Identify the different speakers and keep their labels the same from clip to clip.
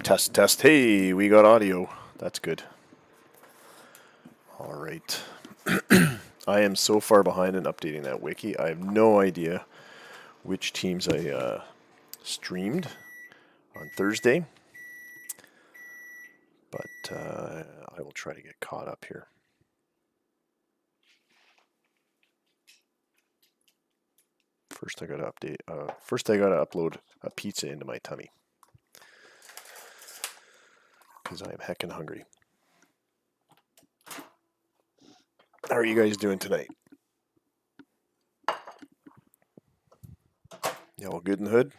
Speaker 1: Test, test. Hey, we got audio. That's good. All right. I am so far behind in updating that wiki. I have no idea which teams I streamed on Thursday, but I will try to get caught up here. First, I got to update. First, I got to upload a pizza into my tummy because I am heckin' hungry. How are you guys doing tonight? You all good in the hood?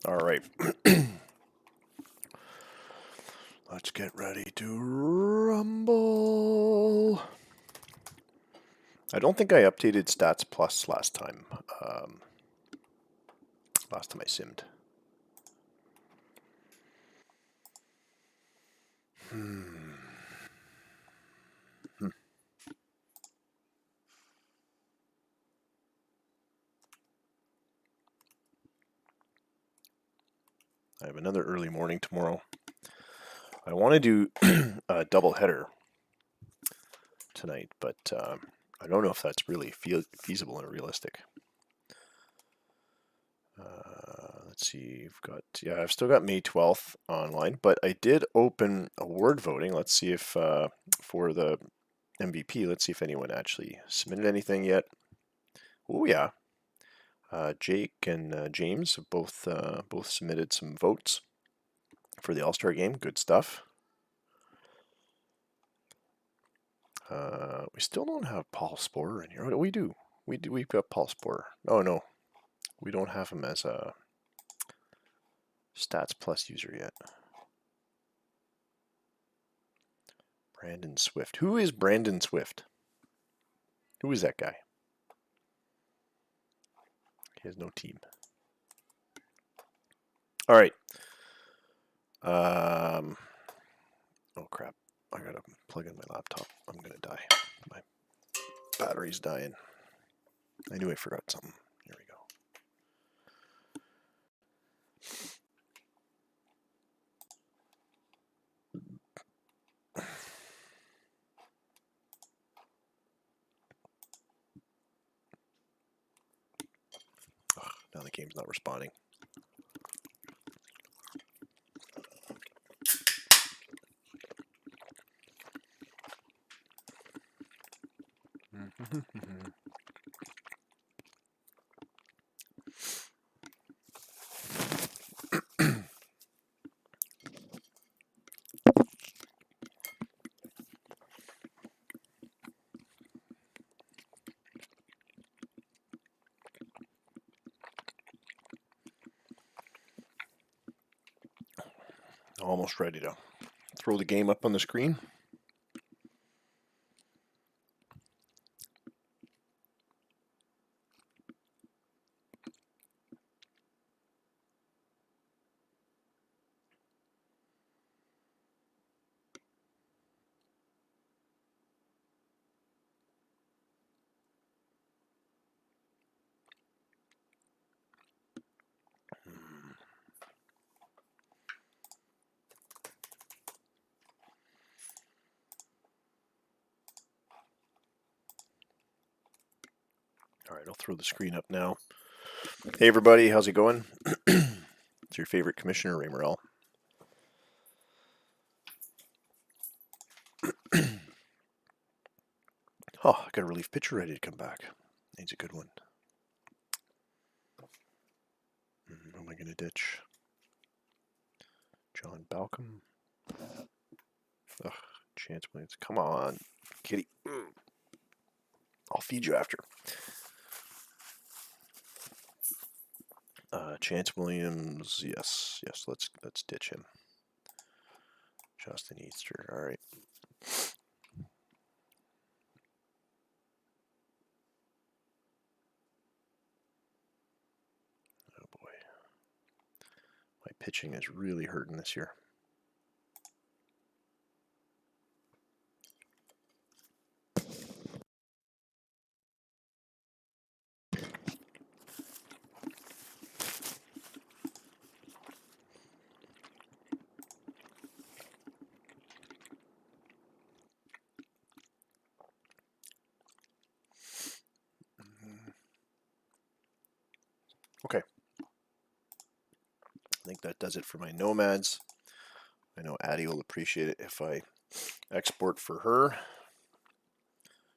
Speaker 1: All right. Let's get ready to rumble. I don't think I updated Stats Plus last time. Last time I simmed. I have another early morning tomorrow. I want to do a double header tonight, but I don't know if that's really feasible and realistic. Let's see, I've still got May 12th online, but I did open a word voting. Let's see if for the MVP, let's see if anyone actually submitted anything yet. Oh yeah, Jake and James have both submitted some votes for the All-Star game. Good stuff. We still don't have Paul Sporer in here. What do we do? We've got Paul Sporer. Oh no, we don't have him as a Stats Plus user yet. Brandon Swift. Who is Brandon Swift? Who is that guy? He has no team. All right. Oh crap! I gotta plug in my laptop. I'm gonna die. My battery's dying. I knew I forgot something. Here we go. Ugh, now the game's not responding. Almost ready to throw the game up on the screen. All right, I'll throw the screen up now. Hey everybody, how's it going? It's your favorite commissioner, Ray Morrell. Oh, I got a relief pitcher ready to come back. Needs a good one. Who am I going to ditch? John Balcom. Ugh, Chance Williams. Come on, kitty. I'll feed you after. Chance Williams. Yes. Let's ditch him. Justin Easter. All right. Oh boy, my pitching is really hurting this year. Okay. I think that does it for my nomads. I know Addie will appreciate it if I export for her.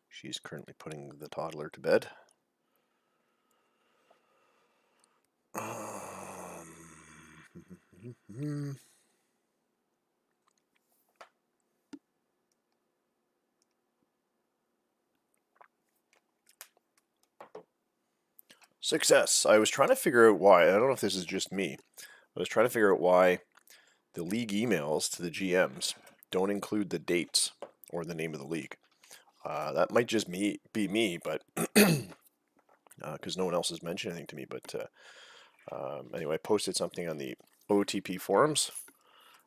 Speaker 1: She's currently putting the toddler to bed. Success. I was trying to figure out why. I don't know if this is just me. I was trying to figure out why the league emails to the GMs don't include the dates or the name of the league. That might just be me, but because no one else has mentioned anything to me. But anyway, I posted something on the OTP forums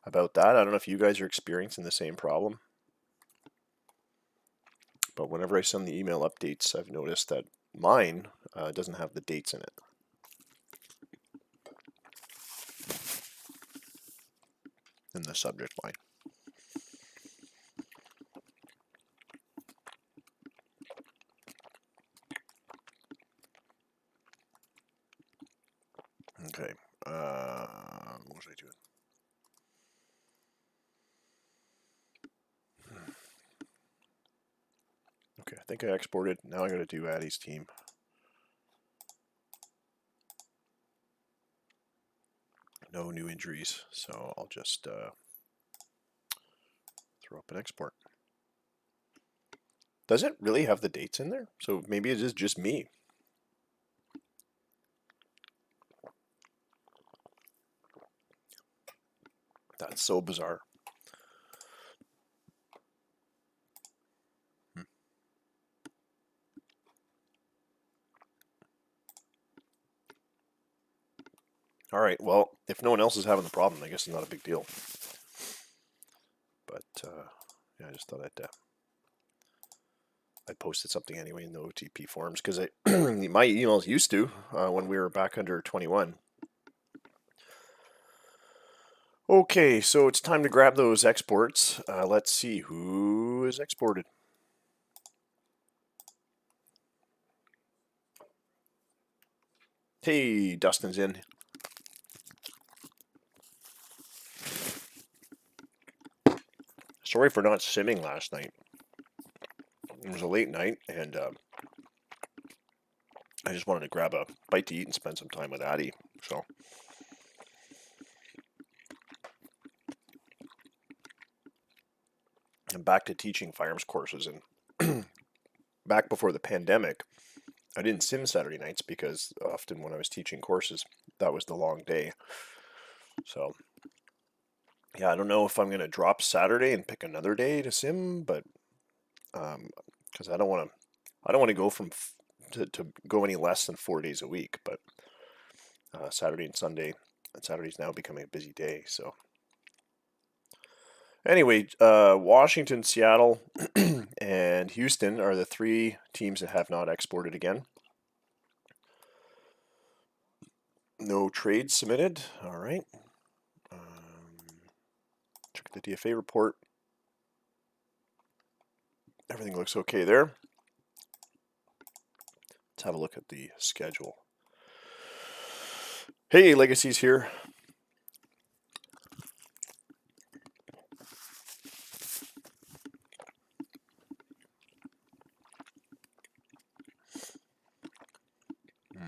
Speaker 1: about that. I don't know if you guys are experiencing the same problem, but whenever I send the email updates, I've noticed that mine doesn't have the dates in it. In the subject line. Okay. What was I doing? Okay, I think I exported. Now I got to do Addie's team. No new injuries, so I'll just throw up an export. Does it really have the dates in there? So maybe it is just me. That's so bizarre. All right, well, if no one else is having the problem, I guess it's not a big deal. But yeah, I just thought I posted something anyway in the OTP forums because my emails used to when we were back under 21. Okay, so it's time to grab those exports. Let's see who is exported. Hey, Dustin's in. Sorry for not simming last night. It was a late night, and I just wanted to grab a bite to eat and spend some time with Addie. So, I'm back to teaching firearms courses, and back before the pandemic, I didn't sim Saturday nights because often when I was teaching courses, that was the long day. So, yeah, I don't know if I'm going to drop Saturday and pick another day to sim, but because I don't want to go to go any less than 4 days a week. But Saturday and Sunday, and Saturday's now becoming a busy day. So anyway, Washington, Seattle, and Houston are the three teams that have not exported again. No trades submitted. All right. Check the DFA report. Everything looks okay there. Let's have a look at the schedule. Hey, Legacy's here. Do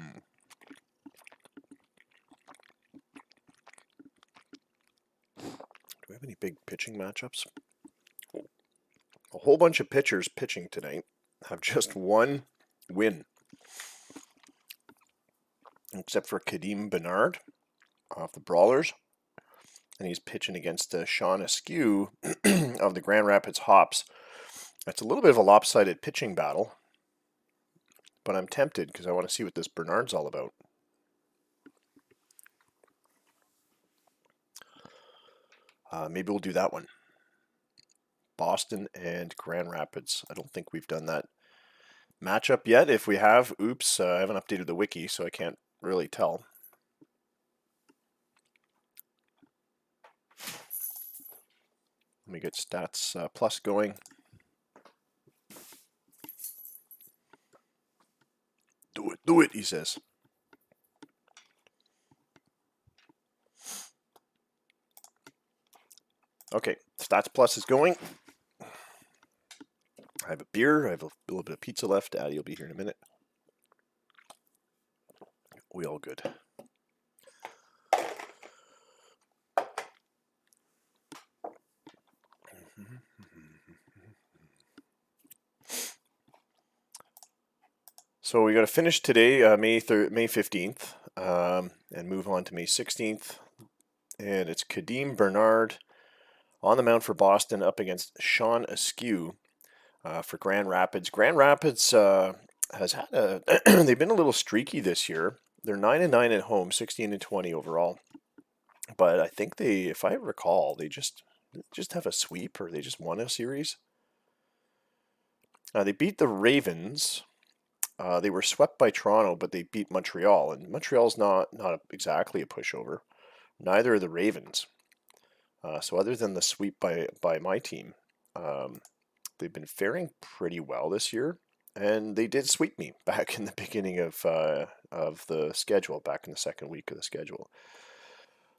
Speaker 1: we have any big pitching matchups? A whole bunch of pitchers pitching tonight have just one win, except for Kadeem Bernard off the Brawlers, and he's pitching against Sean Askew of the Grand Rapids Hops. That's a little bit of a lopsided pitching battle, but I'm tempted because I want to see what this Bernard's all about. Maybe we'll do that one. Boston and Grand Rapids. I don't think we've done that matchup yet. If we have, oops, I haven't updated the wiki, so I can't really tell. Let me get stats plus going. Do it, he says. Okay, stats plus is going. I have a beer. I have a little bit of pizza left. Addy will be here in a minute. We all good. So we got to finish today, May 15th, and move on to May 16th. And it's Kadeem Bernard on the mound for Boston up against Sean Askew for Grand Rapids. Grand Rapids has had they've been a little streaky this year. They're 9-9 at home, 16-20 overall. But I think they, if I recall, they just have a sweep, or they just won a series. They beat the Ravens. They were swept by Toronto, but they beat Montreal, and Montreal's not exactly a pushover. Neither are the Ravens. So other than the sweep by my team, they've been faring pretty well this year, and they did sweep me back in the beginning of the schedule, back in the second week of the schedule.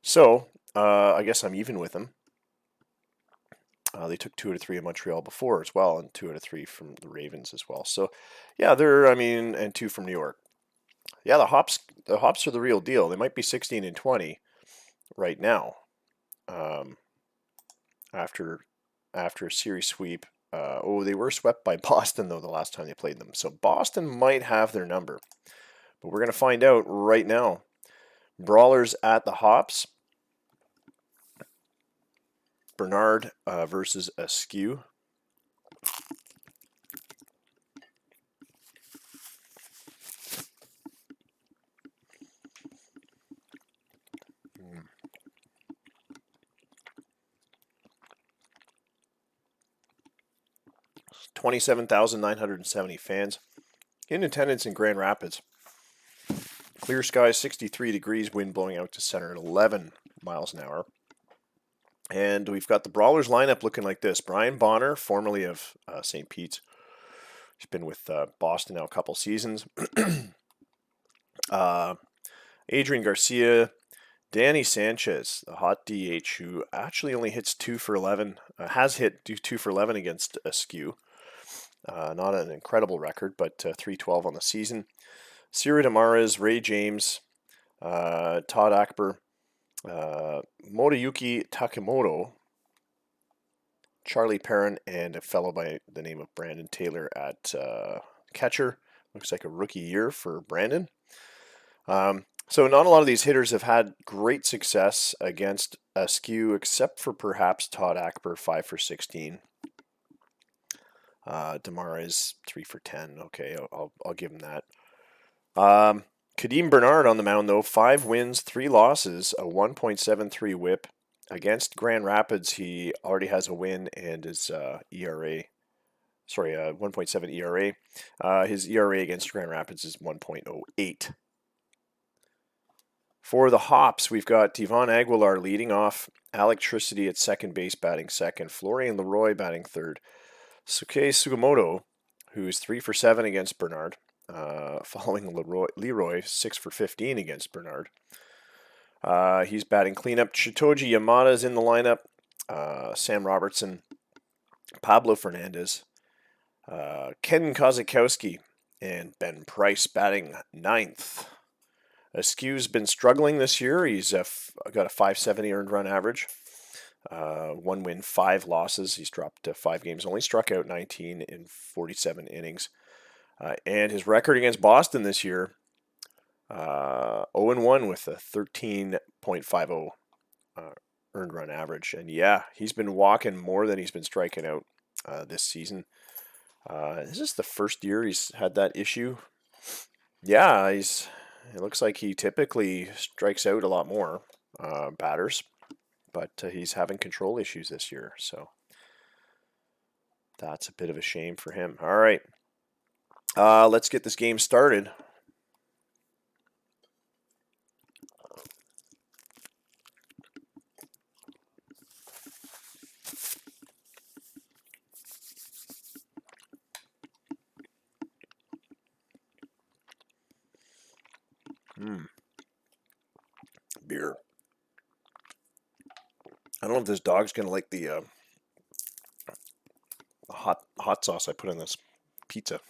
Speaker 1: So I guess I'm even with them. They took 2 out of 3 of Montreal before as well, and 2 out of 3 from the Ravens as well. So, yeah, and 2 from New York. Yeah, the Hops are the real deal. They might be 16-20 right now. After a series sweep. They were swept by Boston though the last time they played them. So Boston might have their number, but we're gonna find out right now. Brawlers at the Hops. Bernard versus Askew. Mm. 27,970 fans in attendance in Grand Rapids. Clear skies, 63 degrees, wind blowing out to center at 11 miles an hour. And we've got the Brawlers lineup looking like this. Brian Bonner, formerly of St. Pete's. He's been with Boston now a couple seasons. Adrian Garcia, Danny Sanchez, the hot DH, who actually only hits 2 for 11, has hit 2 for 11 against Askew. Not an incredible record, but 312 on the season. Ciro Damares, Ray James, Todd Akbar, Motoyuki Takemoto, Charlie Perrin, and a fellow by the name of Brandon Taylor at catcher. Looks like a rookie year for Brandon. So not a lot of these hitters have had great success against Askew, except for perhaps Todd Akbar, 5 for 16. Damares 3 for 10. Okay, I'll give him that. Kadeem Bernard on the mound though, 5 wins, 3 losses, a 1.73 WHIP. Against Grand Rapids, he already has a win and his ERA. 1.7 ERA. His ERA against Grand Rapids is 1.08. For the Hops, we've got Yvonne Aguilar leading off, Electricity at second base batting second, Florian Leroy batting third, Suke Sugimoto, who's 3 for 7 against Bernard, following Leroy 6 for 15 against Bernard. He's batting cleanup. Chitoji Yamada is in the lineup. Sam Robertson, Pablo Fernandez, Ken Kozakowski, and Ben Price batting ninth. Askew's been struggling this year. He's got a 570 earned run average. 1 win, 5 losses. He's dropped 5 games, only struck out 19 in 47 innings. And his record against Boston this year, 0-1 with a 13.50 earned run average. And yeah, he's been walking more than he's been striking out this season. Is this the first year he's had that issue? Yeah, it looks like he typically strikes out a lot more batters, but he's having control issues this year, so that's a bit of a shame for him. All right, let's get this game started. Beer. I don't know if this dog's gonna like the hot sauce I put in this pizza.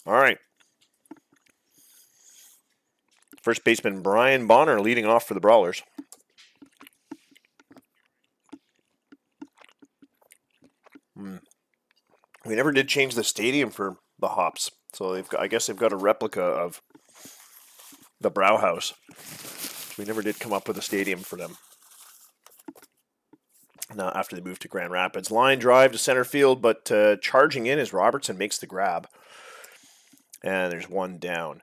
Speaker 1: All right. First baseman Brian Bonner leading off for the Brawlers. We never did change the stadium for the Hops, so I guess they've got a replica of the Brauhaus. We never did come up with a stadium for them. Now, after they moved to Grand Rapids. Line drive to center field, but charging in as Robertson makes the grab. And there's one down.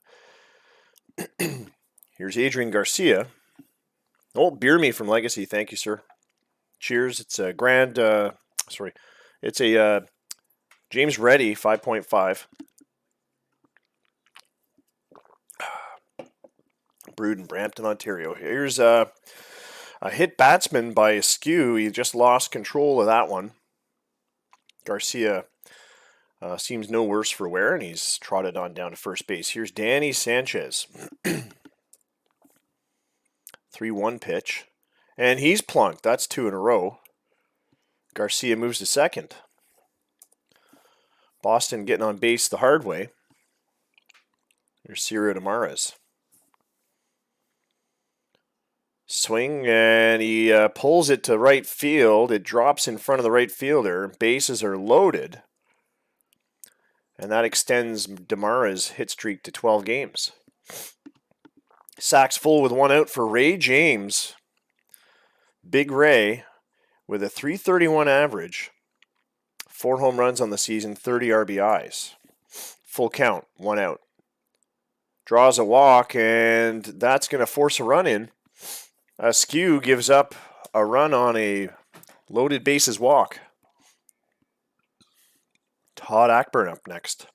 Speaker 1: Here's Adrian Garcia. Oh, beer me from Legacy. Thank you, sir. Cheers. It's a it's a James Reddy 5.5. Brewed in Brampton, Ontario. Here's a hit batsman by Askew. He just lost control of that one. Garcia seems no worse for wear, and he's trotted on down to first base. Here's Danny Sanchez. 3-1 pitch. And he's plunked. That's 2 in a row. Garcia moves to second. Boston getting on base the hard way. There's Ciro Damares. Swing, and he pulls it to right field. It drops in front of the right fielder. Bases are loaded. And that extends Damares' hit streak to 12 games. Sacks full with 1 out for Ray James. Big Ray with a .331 average. 4 home runs on the season, 30 RBIs. Full count, 1 out. Draws a walk, and that's going to force a run in. Askew gives up a run on a loaded bases walk. Todd Ackburn up next.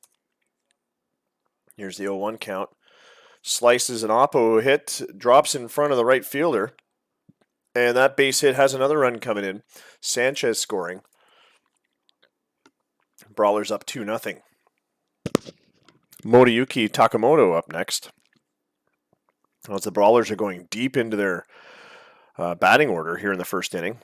Speaker 1: Here's the 0-1 count. Slices an oppo hit, drops in front of the right fielder. And that base hit has another run coming in. Sanchez scoring. Brawlers up 2-0. Moriyuki Takamoto up next. As the Brawlers are going deep into their batting order here in the first inning.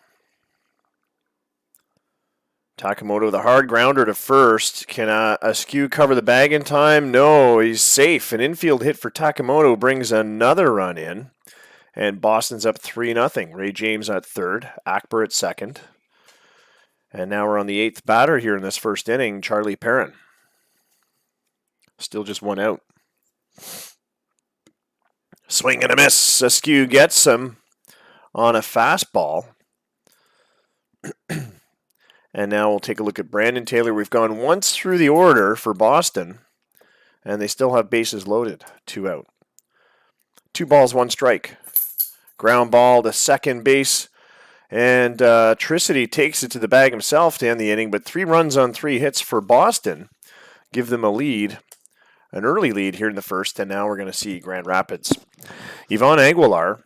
Speaker 1: Takamoto, the hard grounder to first. Can Askew cover the bag in time? No, he's safe. An infield hit for Takamoto brings another run in. And Boston's up 3-0. Ray James at third. Ackburn at second. And now we're on the 8th batter here in this first inning, Charlie Perrin. Still just 1 out. Swing and a miss. Askew gets him on a fastball. And now we'll take a look at Brandon Taylor. We've gone once through the order for Boston, and they still have bases loaded. 2 out. 2 balls, 1 strike. Ground ball to second base. And Tricity takes it to the bag himself to end the inning, but 3 runs on 3 hits for Boston give them a lead, an early lead here in the first, and now we're going to see Grand Rapids. Yvonne Aguilar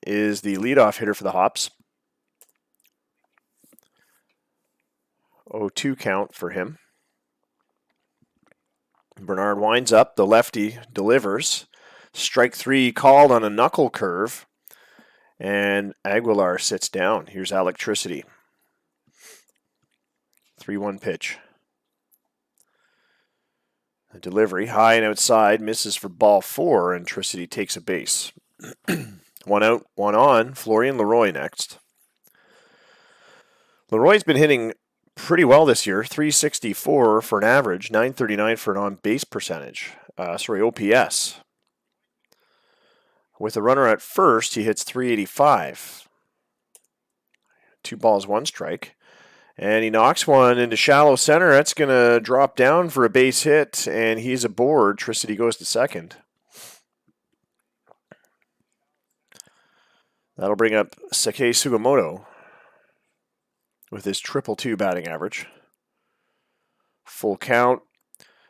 Speaker 1: is the leadoff hitter for the Hops. 0-2 count for him. Bernard winds up. The lefty delivers. Strike 3 called on a knuckle curve. And Aguilar sits down. Here's Electricity. 3-1 pitch. The delivery, high and outside, misses for ball 4. Electricity takes a base. 1 out, 1 on. Florian Leroy next. Leroy's been hitting pretty well this year. 364 for an average, 939 for an on-base percentage. OPS. With a runner at first, he hits 385. 2 balls, 1 strike. And he knocks one into shallow center. That's going to drop down for a base hit, and he's aboard. Tricity goes to second. That'll bring up Seki Sugimoto with his 222 batting average. Full count.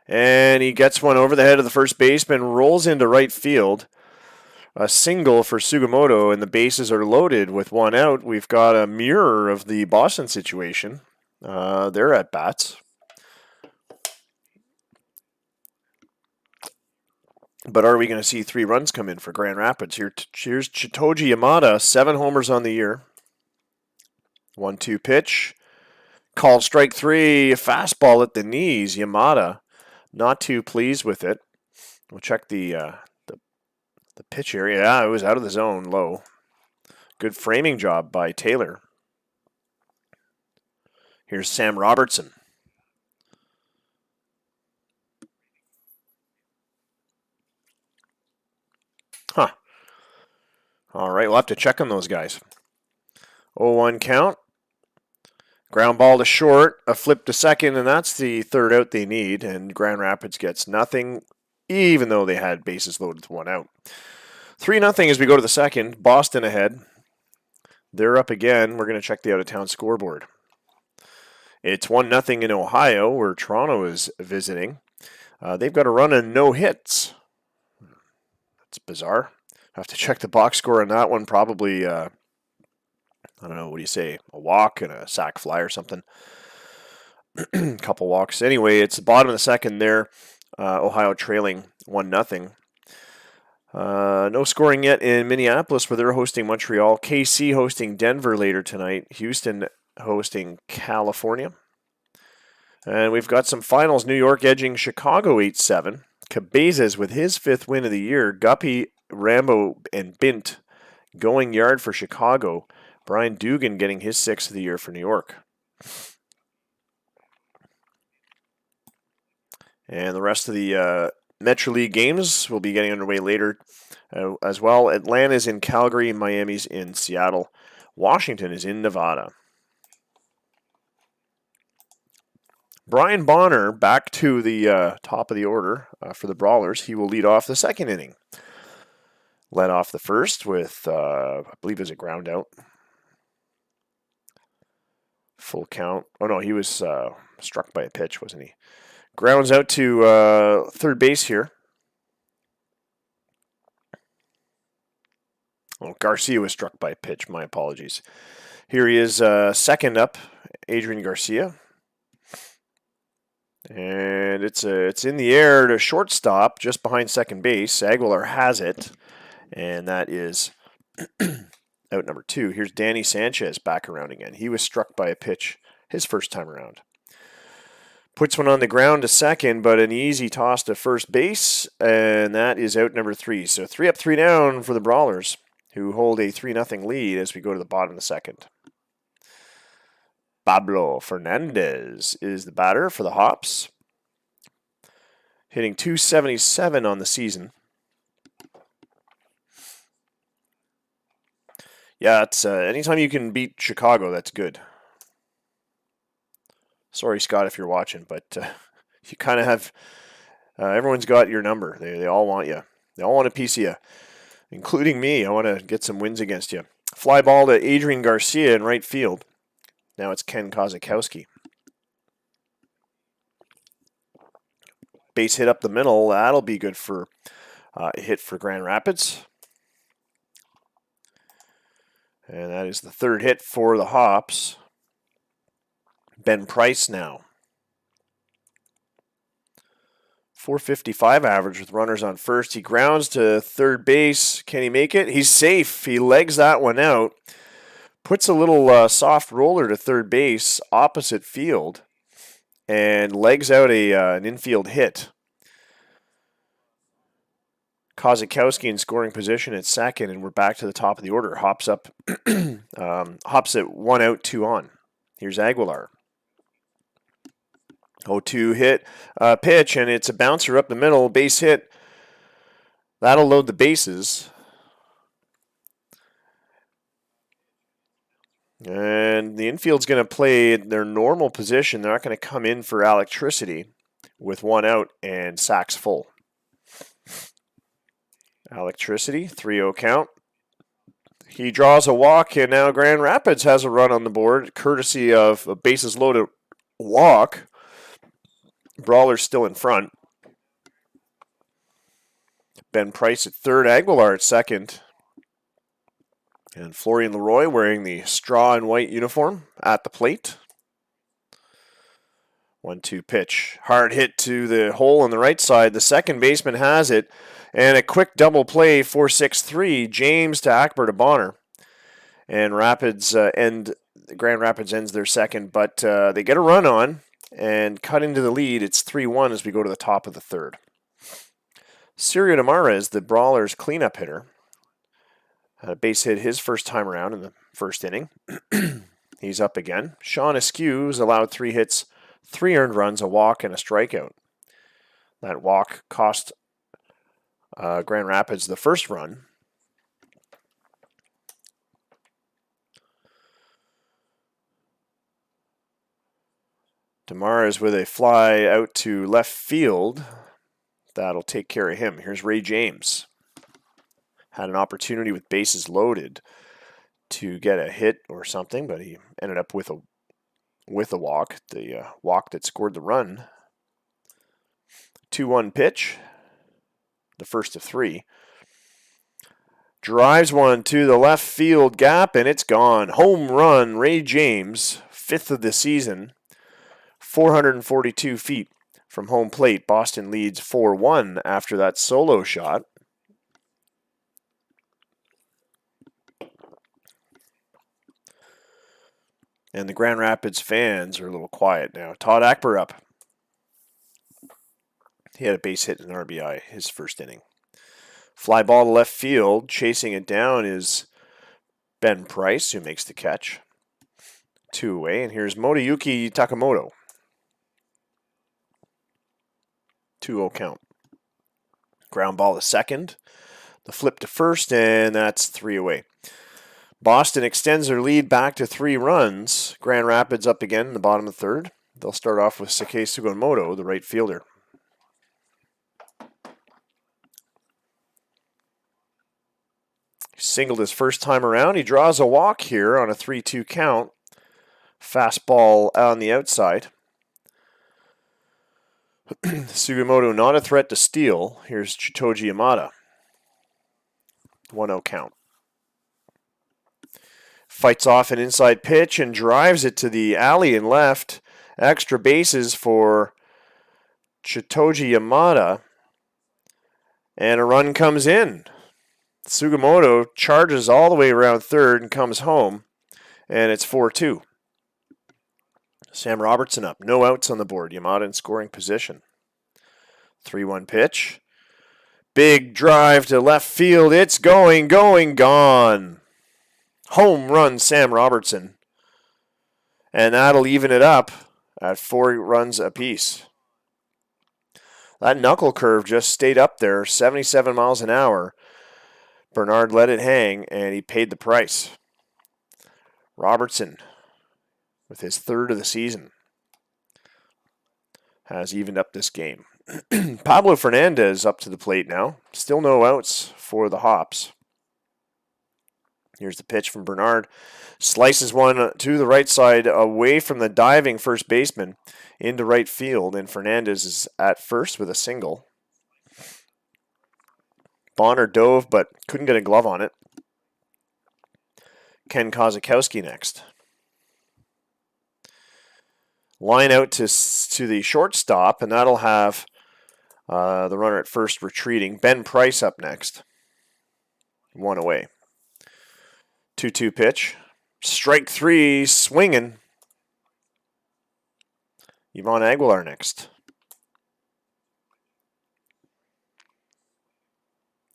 Speaker 1: And he gets one over the head of the first baseman, rolls into right field. A single for Sugimoto, and the bases are loaded with 1 out. We've got a mirror of the Boston situation. They're at bats. But are we going to see 3 runs come in for Grand Rapids? Here's Chitoji Yamada, 7 homers on the year. 1-2 pitch. Called strike 3, a fastball at the knees. Yamada not too pleased with it. We'll check the pitch area. Yeah, it was out of the zone, low. Good framing job by Taylor. Here's Sam Robertson. All right, we'll have to check on those guys. 0-1 count. Ground ball to short, a flip to second, and that's the 3rd out they need, and Grand Rapids gets nothing, even though they had bases loaded with 1 out. 3-0 as we go to the second. Boston ahead. They're up again. We're going to check the out-of-town scoreboard. It's 1-0 in Ohio, where Toronto is visiting. They've got a run and no hits. That's bizarre. I have to check the box score on that one. Probably, I don't know, what do you say? A walk and a sac fly or something. Couple walks. Anyway, it's the bottom of the second there. Ohio trailing 1-0. No scoring yet in Minneapolis, where they're hosting Montreal. KC hosting Denver later tonight. Houston hosting California. And we've got some finals. New York edging Chicago 8-7. Cabezas with his 5th win of the year. Guppy, Rambo, and Bint going yard for Chicago. Brian Dugan getting his 6th of the year for New York. And the rest of the Metro League games will be getting underway later as well. Atlanta's in Calgary, Miami's in Seattle. Washington is in Nevada. Brian Bonner back to the top of the order for the Brawlers. He will lead off the second inning. Led off the first with, I believe it was a ground out. Full count. Oh no, he was struck by a pitch, wasn't he? Grounds out to third base here. Oh, Garcia was struck by a pitch. My apologies. Here he is, second up, Adrian Garcia. And it's in the air to shortstop, just behind second base. Aguilar has it, and that is out number 2. Here's Danny Sanchez back around again. He was struck by a pitch his first time around. Puts one on the ground to second, but an easy toss to first base, and that is out number 3. So 3 up, 3 down for the Brawlers, who hold a 3-0 lead as we go to the bottom of the second. Pablo Fernandez is the batter for the Hops, hitting .277 on the season. Yeah, it's anytime you can beat Chicago, that's good. Sorry, Scott, if you're watching, but you kind of have everyone's got your number. They all want you. They all want a piece of you, including me. I want to get some wins against you. Fly ball to Adrian Garcia in right field. Now it's Ken Kozakowski. Base hit up the middle. That'll be good for a hit for Grand Rapids. And that is the 3rd hit for the Hops. Ben Price now. 455 average with runners on first. He grounds to third base. Can he make it? He's safe. He legs that one out. Puts a little soft roller to third base opposite field and legs out an infield hit. Kozakowski in scoring position at second, and we're back to the top of the order. Hops up, hops at 1 out, 2 on. Here's Aguilar. 0-2 hit, pitch, and it's a bouncer up the middle, base hit. That'll load the bases. And the infield's going to play their normal position. They're not going to come in for electricity with 1 out and sacks full. Electricity, 3-0 count. He draws a walk, and now Grand Rapids has a run on the board, courtesy of a bases loaded walk. Brawler's still in front. Ben Price at third, Aguilar at second. And Florian Leroy wearing the straw and white uniform at the plate. 1-2 pitch. Hard hit to the hole on the right side. The second baseman has it. And a quick double play, 4-6-3. James to Akbar to Bonner. And Grand Rapids ends their second, but they get a run on and cut into the lead. It's 3-1 as we go to the top of the third. Sirio Tamarez, the Brawlers cleanup hitter, had a base hit his first time around in the first inning. He's up again. Sean Askew's allowed 3 hits, 3 earned runs, a walk, and a strikeout. That walk cost Grand Rapids the first run. Tamarez with a fly out to left field. That'll take care of him. Here's Ray James. Had an opportunity with bases loaded to get a hit or something, but he ended up with a walk. The walk that scored the run. 2-1 pitch. The first of 3. Drives one to the left field gap, and it's gone. Home run, Ray James, 5th of the season. 442 feet from home plate. Boston leads 4-1 after that solo shot. And the Grand Rapids fans are a little quiet now. Todd Akbar up. He had a base hit and an RBI his first inning. Fly ball to left field. Chasing it down is Ben Price, who makes the catch. 2 away. And here's Motoyuki Takamoto. 2-0 count. Ground ball to second. The flip to first, and that's 3 away. Boston extends their lead back to 3 runs. Grand Rapids up again in the bottom of the third. They'll start off with Seikei Sugimoto, the right fielder. He singled his first time around. He draws a walk here on a 3-2 count. Fastball on the outside. Sugimoto not a threat to steal. Here's Chitoji Yamada. 1-0 count. Fights off an inside pitch and drives it to the alley and left. Extra bases for Chitoji Yamada. And a run comes in. Sugimoto charges all the way around third and comes home. And it's 4-2. Sam Robertson up. No outs on the board. Yamada in scoring position. 3-1 pitch. Big drive to left field. It's going, gone. Home run, Sam Robertson. And that'll even it up at 4 runs apiece. That knuckle curve just stayed up there, 77 miles an hour. Bernard let it hang, and he paid the price. Robertson, with his 3rd of the season, has evened up this game. Pablo Fernandez up to the plate now. Still no outs for the Hops. Here's the pitch from Bernard. Slices one to the right side away from the diving first baseman into right field, and Fernandez is at first with a single. Bonner dove but couldn't get a glove on it. Ken Kozakowski next. Line out to the shortstop, and that'll have the runner at first retreating. Ben Price up next. 1 away. 2-2 pitch. Strike 3, swinging. Yvonne Aguilar next.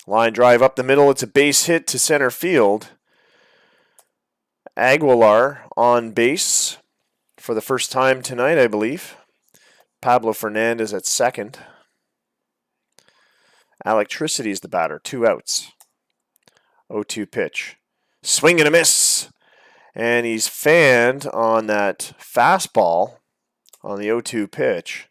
Speaker 1: Line drive up the middle. It's a base hit to center field. Aguilar on base for the first time tonight, I believe. Pablo Fernandez at second. Electricity is the batter. 2 outs. 0-2 pitch. Swing and a miss. And he's fanned on that fastball on the 0-2 pitch.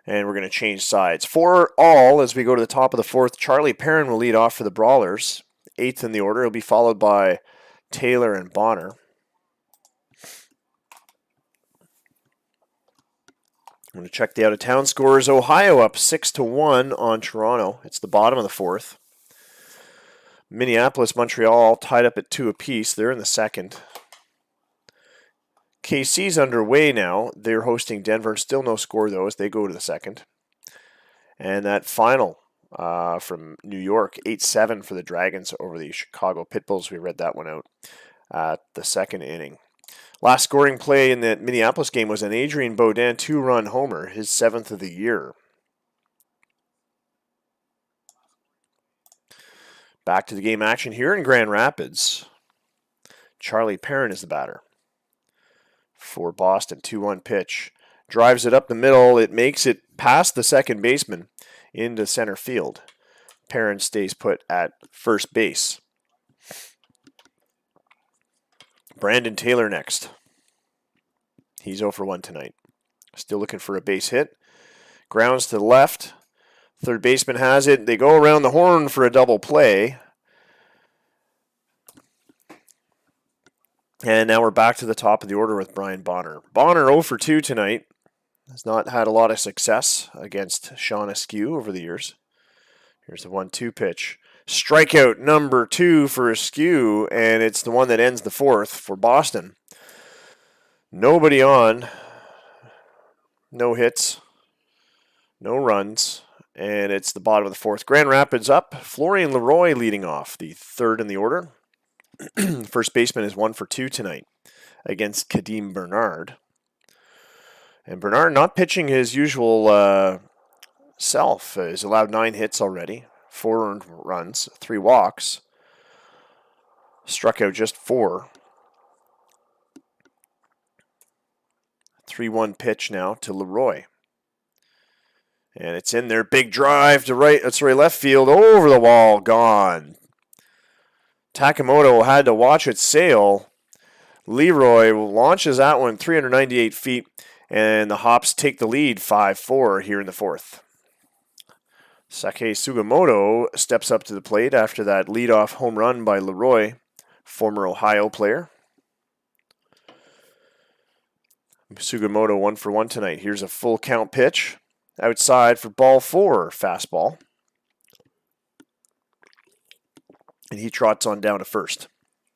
Speaker 1: And we're going to change sides. 4 all as we go to the top of the 4th. Charlie Perrin will lead off for the Brawlers. 8th in the order. He'll be followed by Taylor and Bonner. I'm going to check the out-of-town scores. Ohio up 6-1 on Toronto. It's the bottom of the 4th. Minneapolis, Montreal tied up at 2 apiece. They're in the 2nd. KC's underway now. They're hosting Denver. Still no score, though, as they go to the 2nd. And that final from New York, 8-7 for the Dragons over the Chicago Pitbulls. We read that one out at the 2nd inning. Last scoring play in the Minneapolis game was an Adrian Baudin 2-run homer, his 7th of the year. Back to the game action here in Grand Rapids. Charlie Perrin is the batter for Boston. 2-1 pitch. Drives it up the middle. It makes it past the second baseman into center field. Perrin stays put at first base. Brandon Taylor next. He's 0 for 1 tonight. Still looking for a base hit. Grounds to the left. Third baseman has it. They go around the horn for a double play. And now we're back to the top of the order with Brian Bonner. Bonner 0 for 2 tonight. Has not had a lot of success against Sean Askew over the years. Here's the 1-2 pitch. Strikeout number 2 for Askew, and it's the one that ends the 4th for Boston. Nobody on. No hits. No runs. And it's the bottom of the 4th. Grand Rapids up. Florian Leroy leading off, the 3rd in the order. First baseman is 1 for 2 tonight against Kadeem Bernard. And Bernard not pitching his usual self. He's allowed 9 hits already, 4 earned runs, 3 walks. Struck out just 4. 3-1 pitch now to Leroy. And it's in there. Big drive to left field. Over the wall. Gone. Takamoto had to watch it sail. Leroy launches that one 398 feet. And the Hops take the lead 5-4 here in the 4th. Sake Sugimoto steps up to the plate after that leadoff home run by Leroy, former Ohio player. Sugimoto 1 for 1 tonight. Here's a full count pitch. Outside for ball 4, fastball. And he trots on down to first.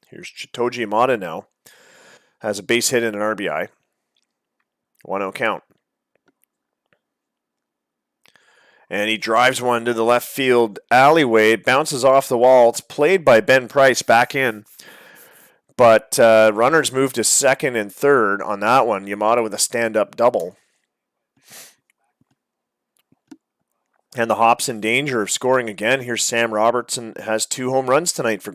Speaker 1: Here's Chitoji Yamada now. Has a base hit and an RBI. 1-0 count. And he drives one to the left field alleyway. It bounces off the wall. It's played by Ben Price back in. But runners move to 2nd and 3rd on that one. Yamada with a stand-up double. And the Hops in danger of scoring again. Here's Sam Robertson. Has 2 home runs tonight for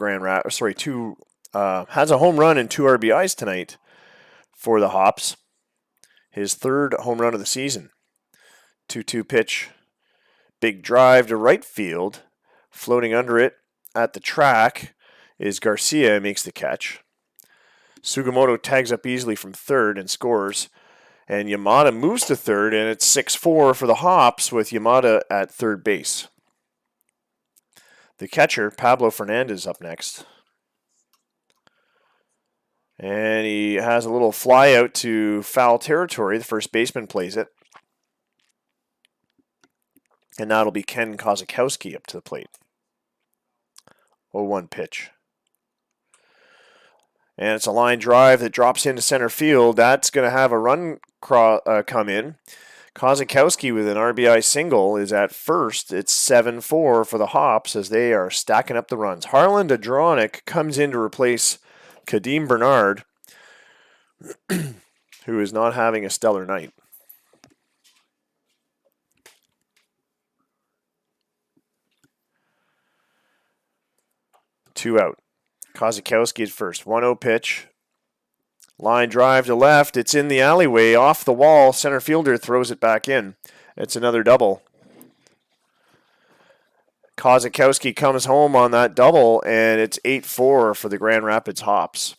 Speaker 1: has a home run and 2 RBIs tonight for the Hops. His 3rd home run of the season. 2-2 pitch. Big drive to right field. Floating under it at the track is Garcia, makes the catch. Sugimoto tags up easily from 3rd and scores. And Yamada moves to 3rd, and it's 6-4 for the Hops with Yamada at 3rd base. The catcher, Pablo Fernandez, up next. And he has a little fly out to foul territory. The first baseman plays it. And that'll be Ken Kozakowski up to the plate. 0-1 pitch. And it's a line drive that drops into center field. That's going to have a run come in. Kozakowski with an RBI single is at first. It's 7-4 for the Hops as they are stacking up the runs. Harlan Dadronic comes in to replace Kadeem Bernard, who is not having a stellar night. Two out. Kozakowski at first. 1-0 pitch. Line drive to left. It's in the alleyway, off the wall. Center fielder throws it back in. It's another double. Kozakowski comes home on that double, and it's 8-4 for the Grand Rapids Hops.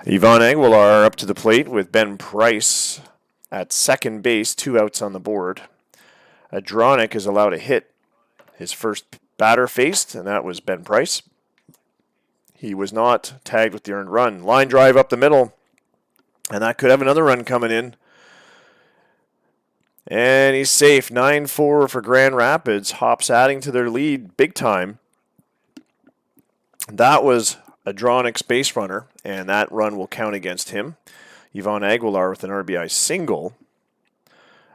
Speaker 1: Yvonne Aguilar up to the plate with Ben Price at second base, 2 outs on the board. Adronic is allowed to hit his first batter faced, and that was Ben Price. He was not tagged with the earned run. Line drive up the middle, and that could have another run coming in. And he's safe. 9-4 for Grand Rapids. Hops adding to their lead big time. That was Adronic's base runner, and that run will count against him. Yvonne Aguilar with an RBI single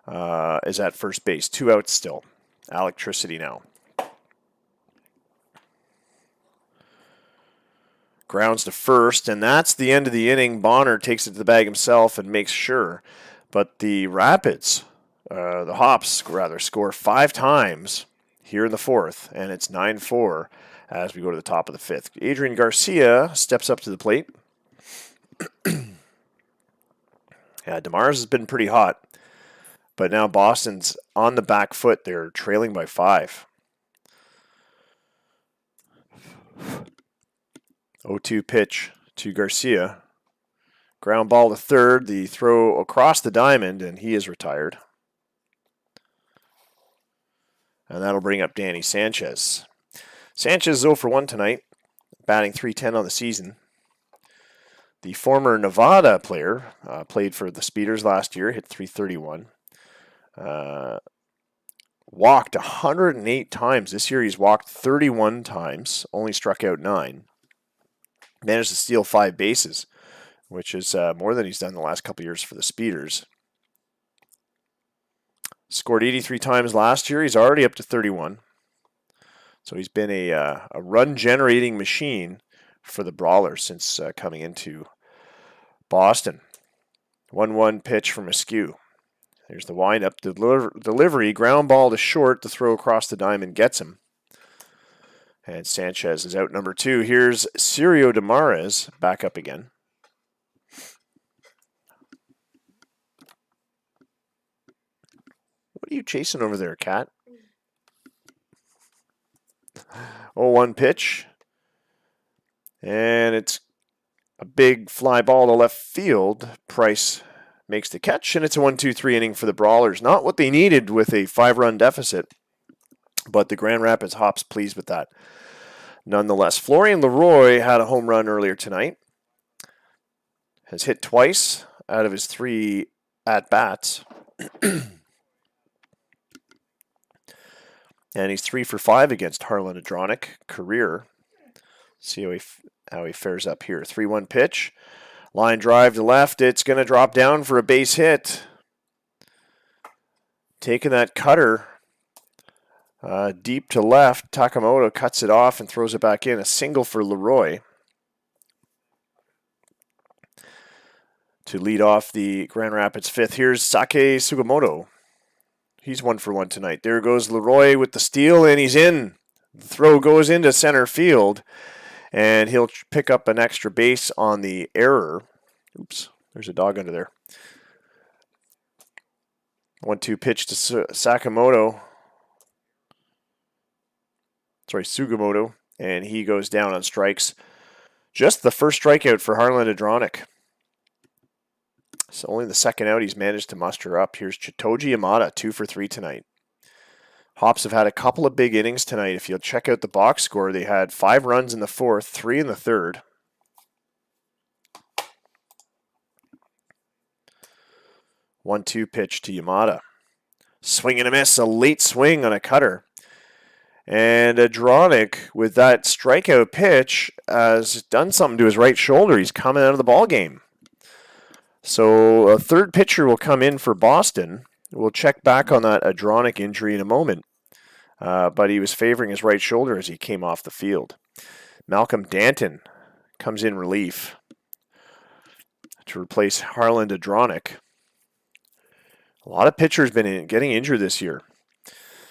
Speaker 1: is at first base. 2 outs still. Electricity now. Grounds to first, and that's the end of the inning. Bonner takes it to the bag himself and makes sure. But the Rapids, the Hops, rather, score 5 times here in the fourth, and it's 9-4 as we go to the top of the fifth. Adrian Garcia steps up to the plate. Yeah, DeMars has been pretty hot, but now Boston's on the back foot. They're trailing by 5. 0-2 pitch to Garcia. Ground ball to third. The throw across the diamond, and he is retired. And that'll bring up Danny Sanchez. Sanchez is 0 for 1 tonight, batting .310 on the season. The former Nevada player played for the Speeders last year, hit .331. Walked 108 times. This year he's walked 31 times, only struck out 9. Managed to steal 5 bases, which is more than he's done the last couple years for the Speeders. Scored 83 times last year. He's already up to 31. So he's been a run-generating machine for the Brawlers since coming into Boston. 1-1 pitch from Askew. There's the wind-up delivery. Ground ball to short. The throw across the diamond gets him. And Sanchez is out number 2. Here's Cirio Demares back up again. What are you chasing over there, Cat? 0-1 pitch. And it's a big fly ball to left field. Price makes the catch, and it's a 1-2-3 inning for the Brawlers. Not what they needed with a 5-run deficit, but the Grand Rapids Hops pleased with that. Nonetheless, Florian Leroy had a home run earlier tonight. Has hit twice out of his 3 at-bats. And he's 3 for 5 against Harlan Adronic, career. See how he fares up here. 3-1 pitch. Line drive to left. It's going to drop down for a base hit. Taking that cutter deep to left. Takamoto cuts it off and throws it back in. A single for Leroy to lead off the Grand Rapids 5th. Here's Sake Sugimoto. He's 1 for 1 tonight. There goes Leroy with the steal, and he's in. The throw goes into center field, and he'll pick up an extra base on the error. Oops, there's a dog under there. 1-2 pitch to Sugimoto, and he goes down on strikes. Just the first strikeout for Harlan Adronic. So only the second out he's managed to muster up. Here's Chitoji Yamada, 2 for 3 tonight. Hops have had a couple of big innings tonight. If you'll check out the box score, they had 5 runs in the fourth, 3 in the third. 1-2 pitch to Yamada. Swing and a miss, a late swing on a cutter. And Adronic, with that strikeout pitch, has done something to his right shoulder. He's coming out of the ball game. So a third pitcher will come in for Boston. We'll check back on that Adronic injury in a moment. But he was favoring his right shoulder as he came off the field. Malcolm Danton comes in relief to replace Harlan Adronic. A lot of pitchers been getting injured this year.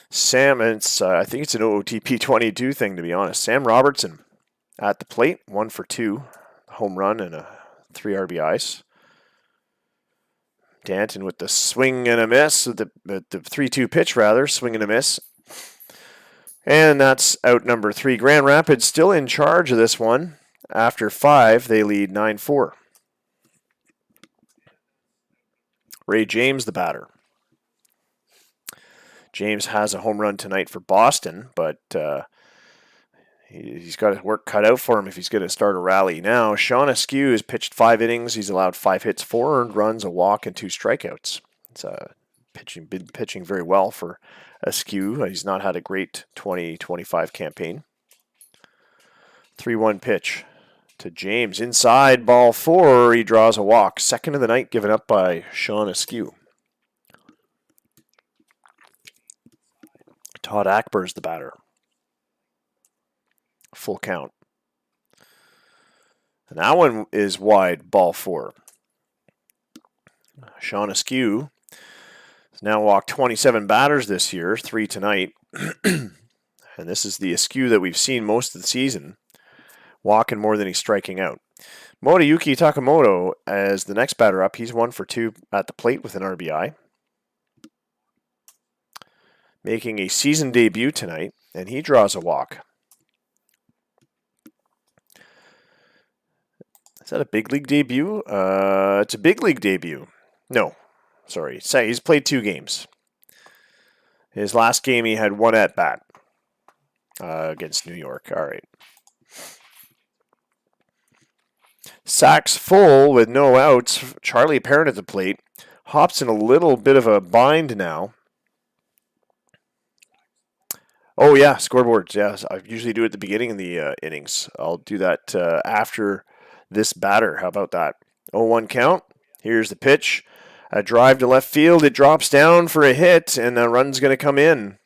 Speaker 1: I think it's an OOTP 22 thing, to be honest. Sam Robertson at the plate, 1 for 2, home run and 3 RBIs. Danton with the swing and a miss, the 3-2 pitch rather, swing and a miss. And that's out number 3. Grand Rapids still in charge of this one. After 5, they lead 9-4. Ray James, the batter. James has a home run tonight for Boston, but he's got his work cut out for him if he's going to start a rally now. Sean Askew has pitched 5 innings. He's allowed 5 hits, 4 earned runs, a walk, and 2 strikeouts. It's been pitching very well for Askew. He's not had a great 2025 campaign. 3-1 pitch to James. Inside, ball 4. He draws a walk. Second of the night given up by Sean Askew. Todd Ackber's the batter. Full count. And that one is wide, ball 4. Sean Askew has now walked 27 batters this year, 3 tonight. And this is the Askew that we've seen most of the season, walking more than he's striking out. Moriyuki Takamoto as the next batter up. He's 1 for 2 at the plate with an RBI. Making a season debut tonight, and he draws a walk. Is that a big league debut? It's a big league debut. No, sorry. He's played 2 games. His last game, he had 1 at-bat against New York. All right. Sacks full with no outs. Charlie Parent at the plate. Hops in a little bit of a bind now. Oh, yeah, scoreboards. Yes, I usually do it at the beginning of the innings. I'll do that after this batter. How about that? 0-1 count. Here's the pitch. A drive to left field. It drops down for a hit, and the run's going to come in.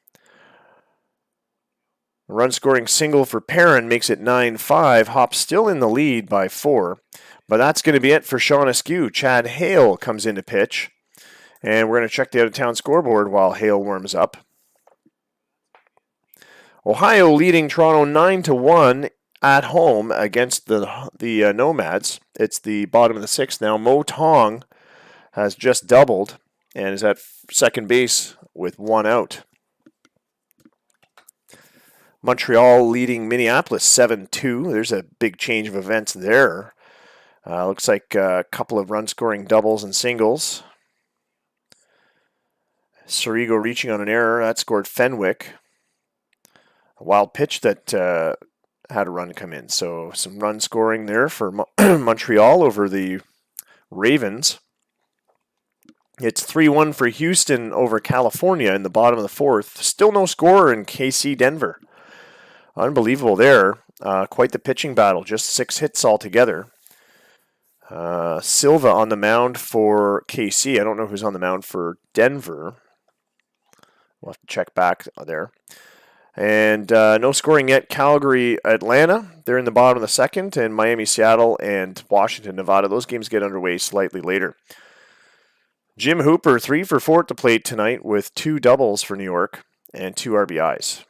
Speaker 1: A run-scoring single for Perrin makes it 9-5. Hop's still in the lead by 4. But that's going to be it for Sean Askew. Chad Hale comes in to pitch. And we're going to check the out-of-town scoreboard while Hale warms up. Ohio leading Toronto 9-1 at home against the Nomads. It's the bottom of the 6th now. Mo Tong has just doubled and is at second base with 1 out. Montreal leading Minneapolis 7-2. There's a big change of events there. Looks like a couple of run-scoring doubles and singles. Sorigo reaching on an error. That scored Fenwick. A wild pitch that had a run come in. So some run scoring there for Montreal over the Ravens. It's 3-1 for Houston over California in the bottom of the 4th. Still no score in KC Denver. Unbelievable there. Quite the pitching battle. Just 6 hits altogether. Silva on the mound for KC. I don't know who's on the mound for Denver. We'll have to check back there. And no scoring yet. Calgary, Atlanta. They're in the bottom of the 2nd. And Miami, Seattle, and Washington, Nevada. Those games get underway slightly later. Jim Hooper, 3 for 4 at the plate tonight with 2 doubles for New York and 2 RBIs.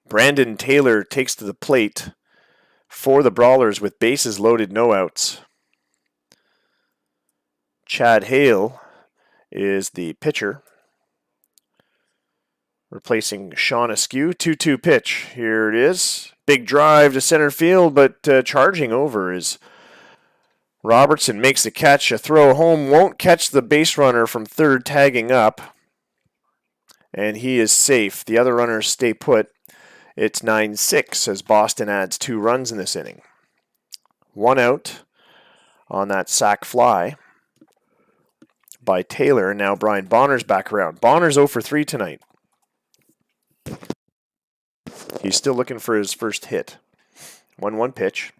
Speaker 1: Brandon Taylor takes to the plate for the Brawlers with bases loaded, no outs. Chad Hale is the pitcher, replacing Sean Askew. 2-2 pitch. Here it is. Big drive to center field, but charging over is Robertson. Makes the catch. A throw home. Won't catch the base runner from third, tagging up. And he is safe. The other runners stay put. It's 9-6 as Boston adds 2 runs in this inning. 1 out on that sac fly by Taylor. Now Brian Bonner's back around. Bonner's 0 for 3 tonight. He's still looking for his first hit. 1-1 pitch.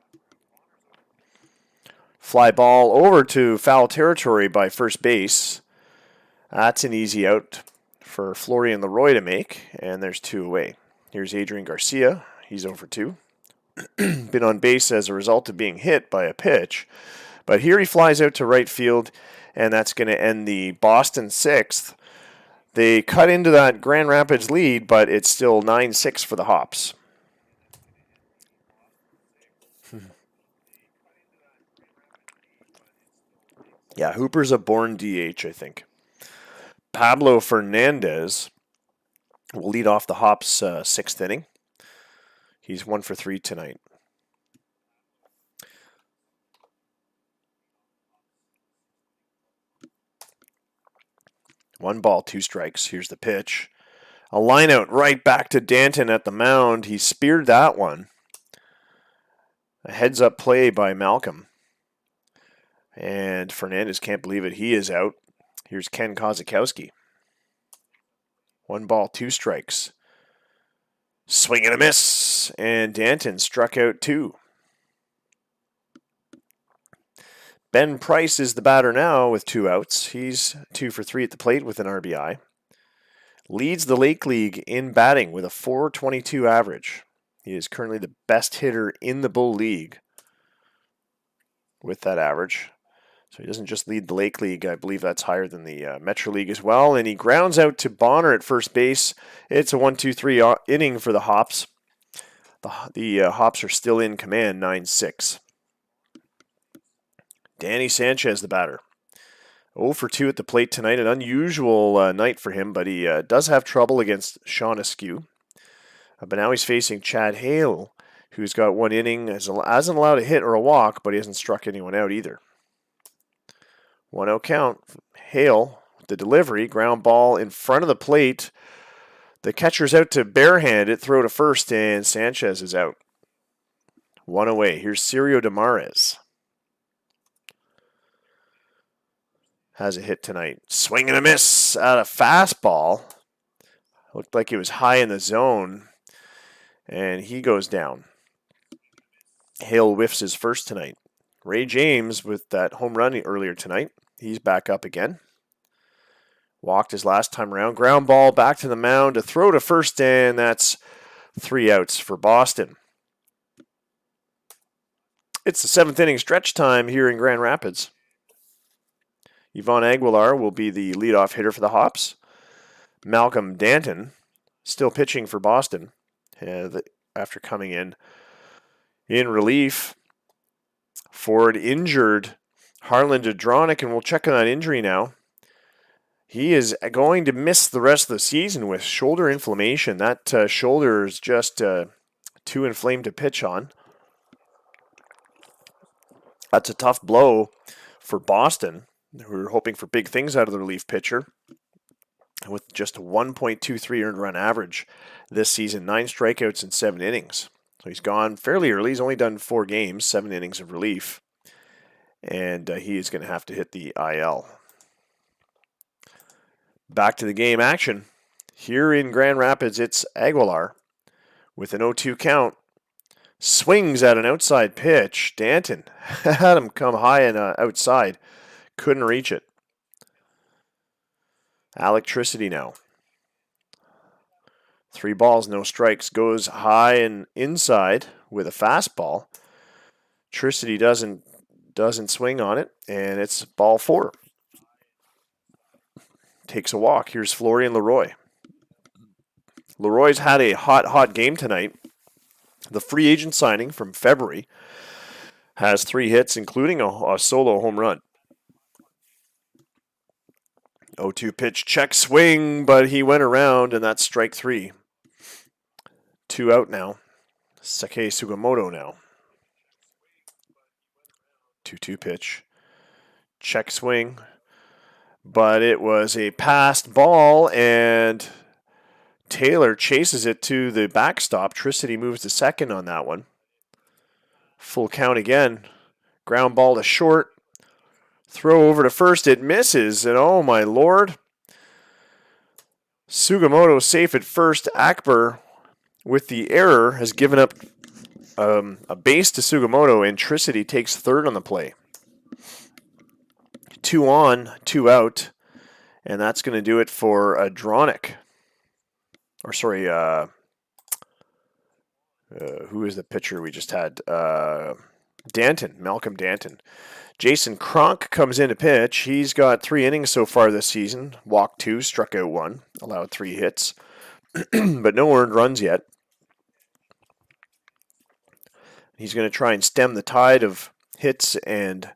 Speaker 1: Fly ball over to foul territory by first base. That's an easy out for Florian Leroy to make, and there's 2 away. Here's Adrian Garcia. He's 0 for 2. Been on base as a result of being hit by a pitch. But here he flies out to right field, and that's going to end the Boston 6th. They cut into that Grand Rapids lead, but it's still 9-6 for the Hops. Yeah, Hooper's a born DH, I think. Pablo Fernandez will lead off the Hops' 6th inning. He's 1 for 3 tonight. One ball, 2 strikes. Here's the pitch. A line out right back to Danton at the mound. He speared that one. A heads-up play by Malcolm. And Fernandez can't believe it. He is out. Here's Ken Kozakowski. 1 ball, 2 strikes. Swing and a miss. And Danton struck out 2. Ben Price is the batter now with 2 outs. He's 2 for 3 at the plate with an RBI. Leads the Lake League in batting with a .422 average. He is currently the best hitter in the Bull League with that average. So he doesn't just lead the Lake League. I believe that's higher than the Metro League as well. And he grounds out to Bonner at first base. It's a 1-2-3 inning for the Hops. The Hops are still in command, 9-6. Danny Sanchez, the batter. 0 for 2 at the plate tonight. An unusual night for him, but he does have trouble against Sean Askew. But now he's facing Chad Hale, who's got 1 inning, hasn't allowed a hit or a walk, but he hasn't struck anyone out either. 1-0 count. Hale, the delivery, ground ball in front of the plate. The catcher's out to barehand it, throw to first, and Sanchez is out. 1 away. Here's Cirio Demares. Has a hit tonight. Swing and a miss at a fastball. Looked like it was high in the zone. And he goes down. Hale whiffs his first tonight. Ray James with that home run earlier tonight. He's back up again. Walked his last time around. Ground ball back to the mound to throw to first, and that's 3 outs for Boston. It's the 7th inning stretch time here in Grand Rapids. Yvonne Aguilar will be the leadoff hitter for the Hops. Malcolm Danton still pitching for Boston after coming in relief. Ford injured Harlan Dudronic, and we'll check on that injury now. He is going to miss the rest of the season with shoulder inflammation. That shoulder is just too inflamed to pitch on. That's a tough blow for Boston, who are hoping for big things out of the relief pitcher. With just a 1.23 earned run average this season, 9 strikeouts in 7 innings. So he's gone fairly early. He's only done 4 games, 7 innings of relief. And he is going to have to hit the IL. Back to the game action. Here in Grand Rapids, it's Aguilar with an 0-2 count. Swings at an outside pitch. Danton had him come high and outside. Couldn't reach it. Electricity now. 3 balls, no strikes. Goes high and inside with a fastball. Tricity doesn't swing on it, and it's ball 4. Takes a walk. Here's Florian Leroy. Leroy's had a hot game tonight. The free agent signing from February has 3 hits, including a solo home run. 0-2 pitch, check swing, but he went around, and that's strike 3. 2 out now. Seki Sugimoto now. 2-2 pitch. Check swing. But it was a passed ball, and Taylor chases it to the backstop. Tricity moves to second on that one. Full count again. Ground ball to short. Throw over to first. It misses, and oh my lord. Sugimoto safe at first. Akbar, with the error, has given up a base to Sugimoto, and Tricity takes third on the play. 2 on, 2 out, and that's going to do it for Adronic. Or sorry, who is the pitcher we just had? Danton, Malcolm Danton. Jason Cronk comes in to pitch. He's got 3 innings so far this season. Walked 2, struck out 1, allowed 3 hits, but no earned runs yet. He's going to try and stem the tide of hits and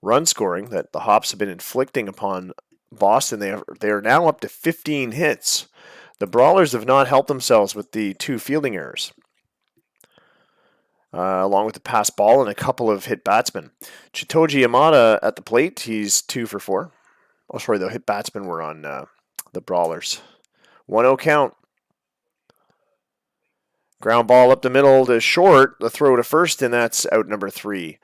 Speaker 1: run scoring that the Hops have been inflicting upon Boston. They are now up to 15 hits. The Brawlers have not helped themselves with the 2 fielding errors, along with the pass ball and a couple of hit batsmen. Chitoji Yamada at the plate. He's 2 for 4. Oh, sorry, the hit batsmen were on the Brawlers. 1-0 count. Ground ball up the middle to short. The throw to first, and that's out number 3.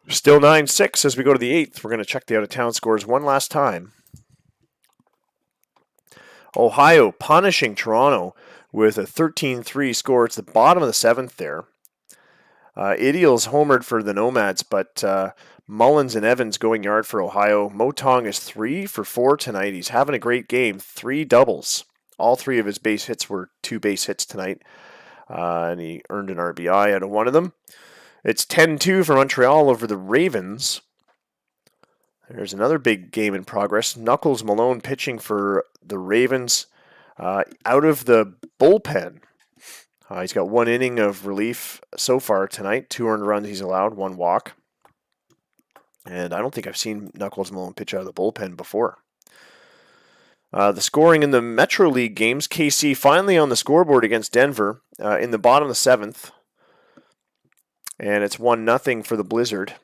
Speaker 1: Still 9-6 as we go to the 8th. We're going to check the out-of-town scores one last time. Ohio punishing Toronto with a 13-3 score. It's the bottom of the 7th there. Ideals homered for the Nomads, but Mullins and Evans going yard for Ohio. Motong is 3 for 4 tonight. He's having a great game. 3 doubles. All 3 of his base hits were 2 base hits tonight, and he earned an RBI out of one of them. It's 10-2 for Montreal over the Ravens. There's another big game in progress. Knuckles Malone pitching for the Ravens out of the bullpen. He's got 1 inning of relief so far tonight. 2 earned runs he's allowed, 1 walk. And I don't think I've seen Knuckles Malone pitch out of the bullpen before. The scoring in the Metro League games, KC finally on the scoreboard against Denver in the bottom of the 7th. And it's 1-0 for the Blizzard.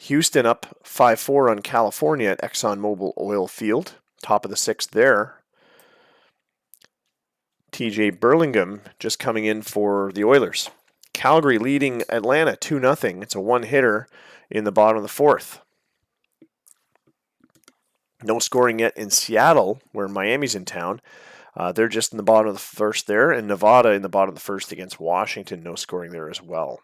Speaker 1: Houston up 5-4 on California at ExxonMobil Oil Field. Top of the 6th there. TJ Burlingame just coming in for the Oilers. Calgary leading Atlanta 2-0. It's a 1-hitter in the bottom of the 4th. No scoring yet in Seattle, where Miami's in town. They're just in the bottom of the 1st there. And Nevada in the bottom of the 1st against Washington. No scoring there as well.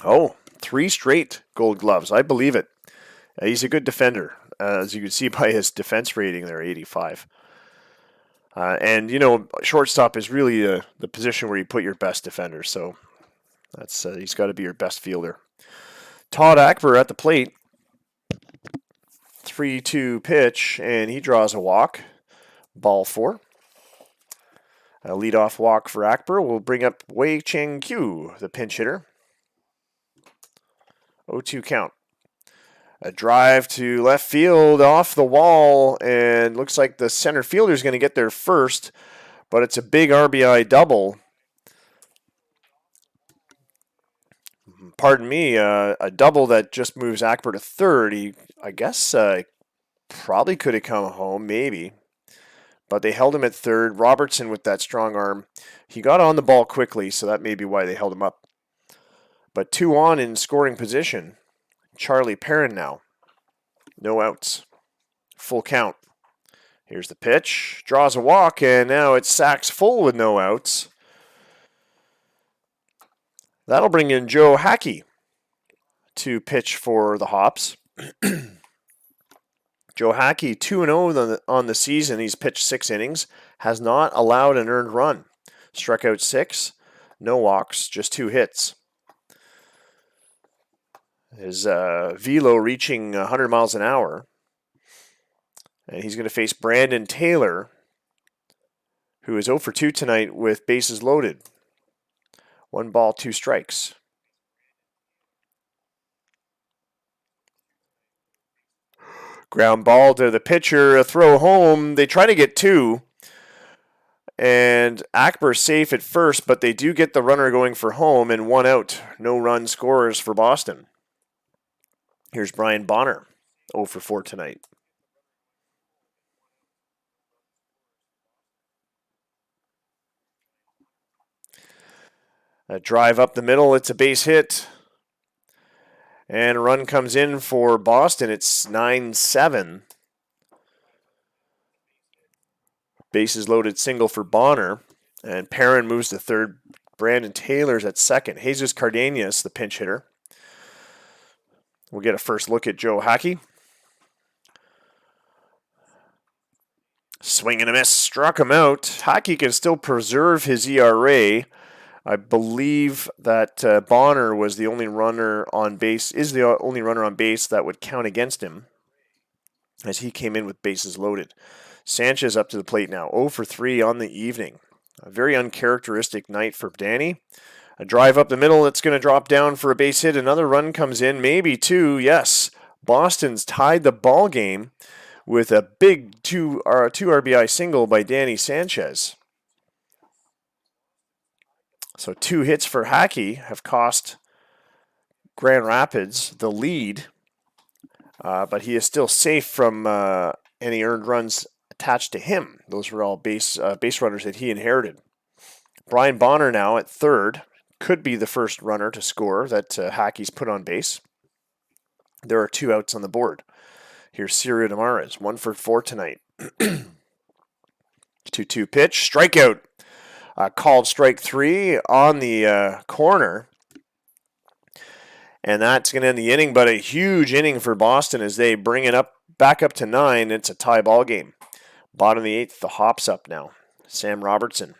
Speaker 1: Oh, 3 straight Gold Gloves. I believe it. He's a good defender, as you can see by his defense rating there, 85. And, you know, shortstop is really the position where you put your best defender. So that's he's got to be your best fielder. Todd Akbar at the plate. 3-2 pitch, and he draws a walk. Ball 4. A leadoff walk for Akbar will bring up Wei Cheng Q, the pinch hitter. 0-2 count. A drive to left field off the wall, and looks like the center fielder is going to get there first, but it's a big RBI double. Pardon me, a double that just moves Akbar to third. I guess probably could have come home, maybe. But they held him at third. Robertson with that strong arm. He got on the ball quickly, so that may be why they held him up. But 2 on in scoring position. Charlie Perrin now. No outs. Full count. Here's the pitch. Draws a walk, and now it's sacks full with no outs. That'll bring in Joe Hackey to pitch for the Hops. Joe Hackey, 2-0 on the season. He's pitched 6 innings. Has not allowed an earned run. Struck out 6. No walks, just 2 hits. His velo reaching 100 miles an hour. And he's going to face Brandon Taylor, who is 0 for 2 tonight with bases loaded. 1 ball, 2 strikes. Ground ball to the pitcher, a throw home. They try to get 2. And Akbar safe at first, but they do get the runner going for home and 1 out. No run scorers for Boston. Here's Brian Bonner, 0 for 4 tonight. A drive up the middle, it's a base hit. And a run comes in for Boston. It's 9-7. Bases loaded single for Bonner. And Perrin moves to third. Brandon Taylor's at second. Jesus Cardenas, the pinch hitter. We'll get a first look at Joe Hockey. Swing and a miss. Struck him out. Hockey can still preserve his ERA. I believe that Bonner was the only runner on base, is the only runner on base that would count against him as he came in with bases loaded. Sanchez up to the plate now, 0 for 3 on the evening. A very uncharacteristic night for Danny. A drive up the middle that's going to drop down for a base hit. Another run comes in, maybe 2. Yes, Boston's tied the ball game with a big 2 RBI single by Danny Sanchez. So 2 hits for Hockey have cost Grand Rapids the lead, but he is still safe from any earned runs attached to him. Those were all base runners that he inherited. Brian Bonner now at third. Could be the first runner to score that Hockey's put on base. There are 2 outs on the board. Here's Cirio Damares, 1 for 4 tonight. 2-2 pitch, strikeout. Called strike 3 on the corner. And that's going to end the inning, but a huge inning for Boston as they bring it back up to 9. It's a tie ball game. Bottom of the 8th, the Hops up now. Sam Robertson,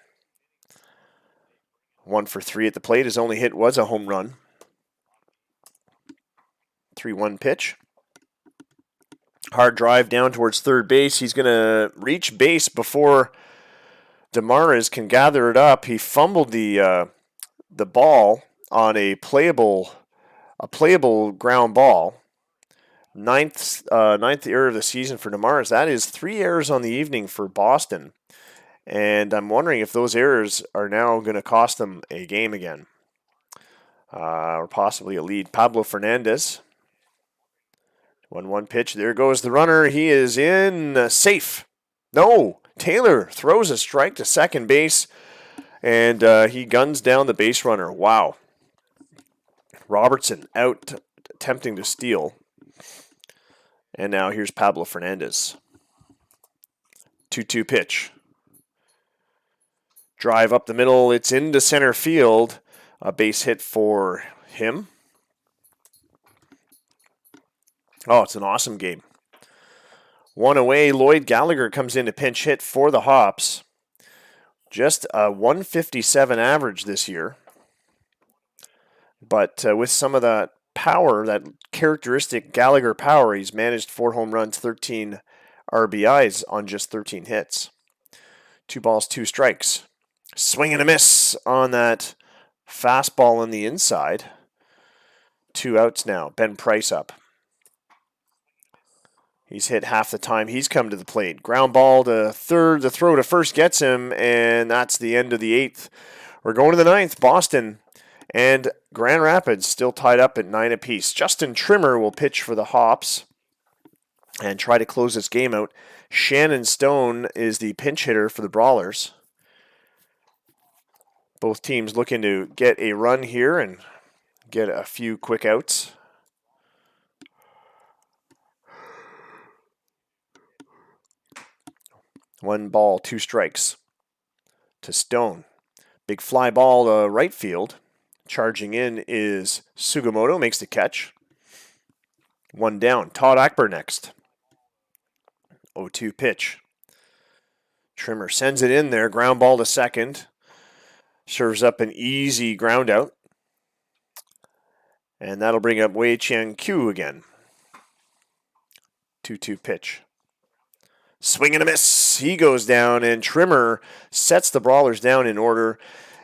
Speaker 1: 1 for 3 at the plate. His only hit was a home run. 3-1 pitch. Hard drive down towards third base. He's going to reach base before Damares can gather it up. He fumbled the ball on a playable ground ball. Ninth error of the season for Damares. That is 3 errors on the evening for Boston. And I'm wondering if those errors are now going to cost them a game again. Or possibly a lead. Pablo Fernandez. 1-1 pitch. There goes the runner. He is in. Safe. No. Taylor throws a strike to second base. And he guns down the base runner. Wow. Robertson out attempting to steal. And now here's Pablo Fernandez. 2-2 pitch. Drive up the middle. It's into center field. A base hit for him. Oh, it's an awesome game. 1 away. Lloyd Gallagher comes in to pinch hit for the Hops. Just a 157 average this year. But with some of that power, that characteristic Gallagher power, he's managed 4 home runs, 13 RBIs on just 13 hits. 2 balls, 2 strikes. Swing and a miss on that fastball on the inside. 2 outs now. Ben Price up. He's hit half the time he's come to the plate. Ground ball to third. The throw to first gets him, and that's the end of the 8th. We're going to the 9th. Boston and Grand Rapids still tied up at 9 apiece. Justin Trimmer will pitch for the Hops and try to close this game out. Shannon Stone is the pinch hitter for the Brawlers. Both teams looking to get a run here and get a few quick outs. One ball, 2 strikes to Stone. Big fly ball to right field. Charging in is Sugimoto, makes the catch. 1 down. Todd Akbar next. 0-2 pitch. Trimmer sends it in there. Ground ball to second. Serves up an easy ground out. And that'll bring up Wei Chiang-Kyu again. 2-2 pitch. Swing and a miss. He goes down, and Trimmer sets the Brawlers down in order.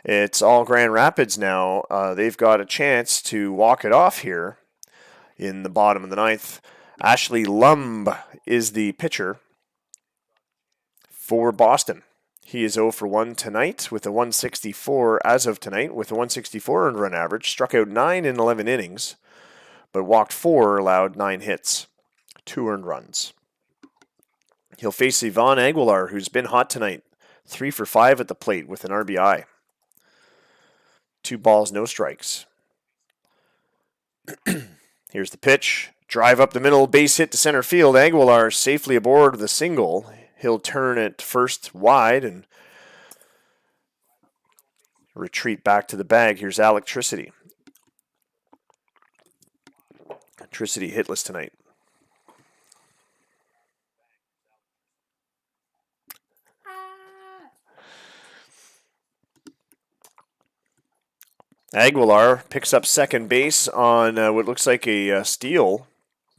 Speaker 1: It's all Grand Rapids now. They've got a chance to walk it off here in the bottom of the ninth. Ashley Lumb is the pitcher for Boston. He is 0 for 1 tonight with a 164 as of tonight with a 164 earned run average. Struck out 9 in 11 innings, but walked 4, allowed 9 hits, 2 earned runs. He'll face Yvonne Aguilar, who's been hot tonight. 3 for 5 at the plate with an RBI. 2 balls, no strikes. Here's the pitch. Drive up the middle, base hit to center field. Aguilar safely aboard the single. He'll turn it first wide and retreat back to the bag. Here's Electricity. Electricity hitless tonight. Aguilar picks up second base on what looks like a steal.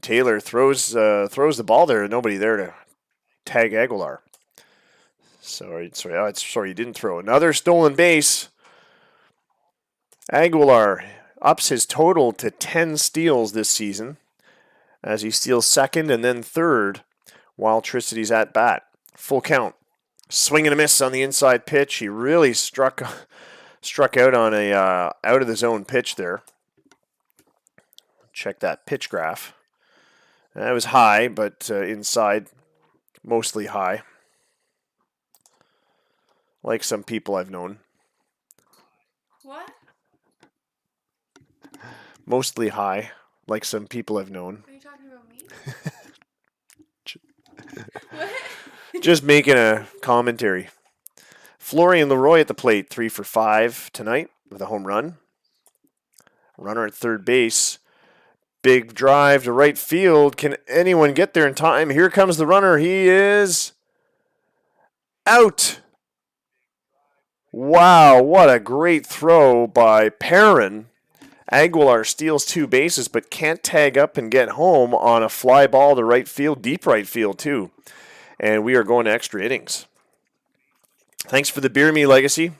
Speaker 1: Taylor throws the ball there. Nobody there to tag Aguilar. Sorry, he didn't throw. Another stolen base. Aguilar ups his total to 10 steals this season as he steals second and then third while Tricity's at bat. Full count. Swing and a miss on the inside pitch. He really struck out on a out of the zone pitch there. Check that pitch graph. That was high, but inside, mostly high. Like some people I've known.
Speaker 2: What?
Speaker 1: Mostly high, like some people I've known.
Speaker 2: Are you talking about me? What?
Speaker 1: Just making a commentary. Florian Leroy at the plate, 3 for 5 tonight with a home run. Runner at third base. Big drive to right field. Can anyone get there in time? Here comes the runner. He is out. Wow, what a great throw by Perrin. Aguilar steals 2 bases but can't tag up and get home on a fly ball to right field, deep right field too. And we are going to extra innings. Thanks for the Beer Me Legacy.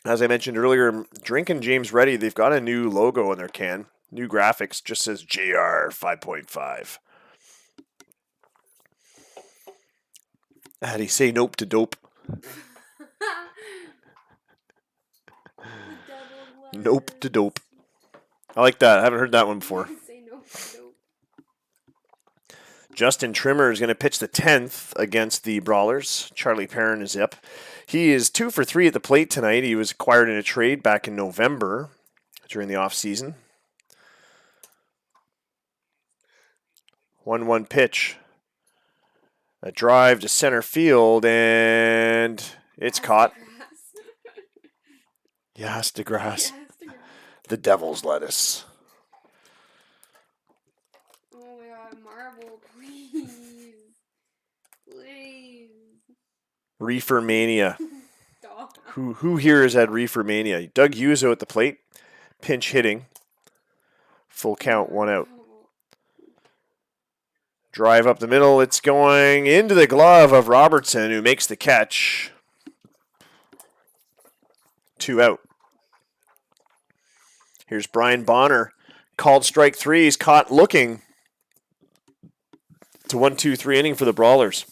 Speaker 1: As I mentioned earlier, Drinkin' James Ready, they've got a new logo on their can. New graphics, just says JR 5.5. How do you say nope to dope? Nope to dope. I like that. I haven't heard that one before.
Speaker 2: Say nope to dope.
Speaker 1: Justin Trimmer is going to pitch the 10th against the Brawlers. Charlie Perrin is up. He is 2 for 3 at the plate tonight. He was acquired in a trade back in November during the offseason. 1-1 pitch. A drive to center field, and it's caught. Yes, DeGrasse. The Devil's Lettuce.
Speaker 2: Oh my god, Marvel, please. Please.
Speaker 1: Reefer Mania.
Speaker 2: Stop.
Speaker 1: Who here has had Reefer Mania? Doug Uzo at the plate. Pinch hitting. Full count, 1 out. Drive up the middle. It's going into the glove of Robertson, who makes the catch. 2 out. Here's Brian Bonner. Called strike 3. He's caught looking. It's a 1-2-3 inning for the Brawlers.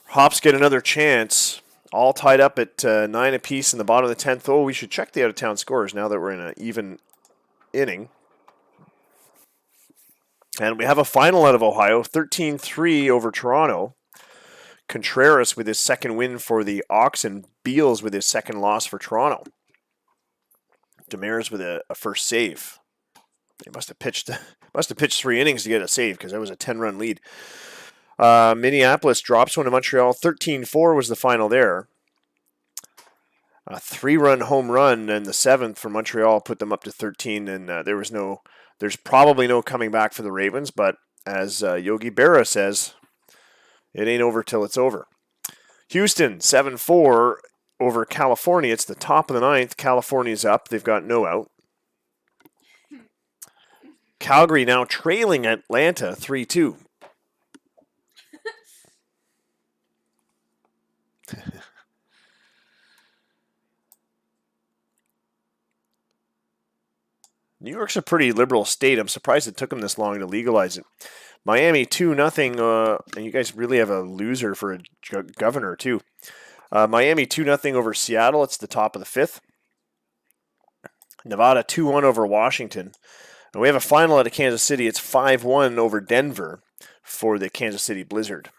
Speaker 1: Hops get another chance. All tied up at 9 apiece in the bottom of the 10th. Oh, we should check the out-of-town scores now that we're in an even inning. And we have a final out of Ohio, 13-3 over Toronto. Contreras with his second win for the Ox, and Beals with his second loss for Toronto. Demers with a first save. He must have pitched 3 innings to get a save because that was a 10-run lead. Minneapolis drops one to Montreal. 13-4 was the final there. A 3-run home run in the 7th for Montreal put them up to 13, and there's probably no coming back for the Ravens, but as Yogi Berra says, it ain't over till it's over. Houston, 7-4 over California. It's the top of the 9th. California's up. They've got no out. Calgary now trailing Atlanta 3-2. New York's a pretty liberal state. I'm surprised it took them this long to legalize it. Miami 2-0. And you guys really have a loser for a governor, too. Miami 2-0 over Seattle. It's the top of the fifth. Nevada 2-1 over Washington. And we have a final out of Kansas City. It's 5-1 over Denver for the Kansas City Blizzard.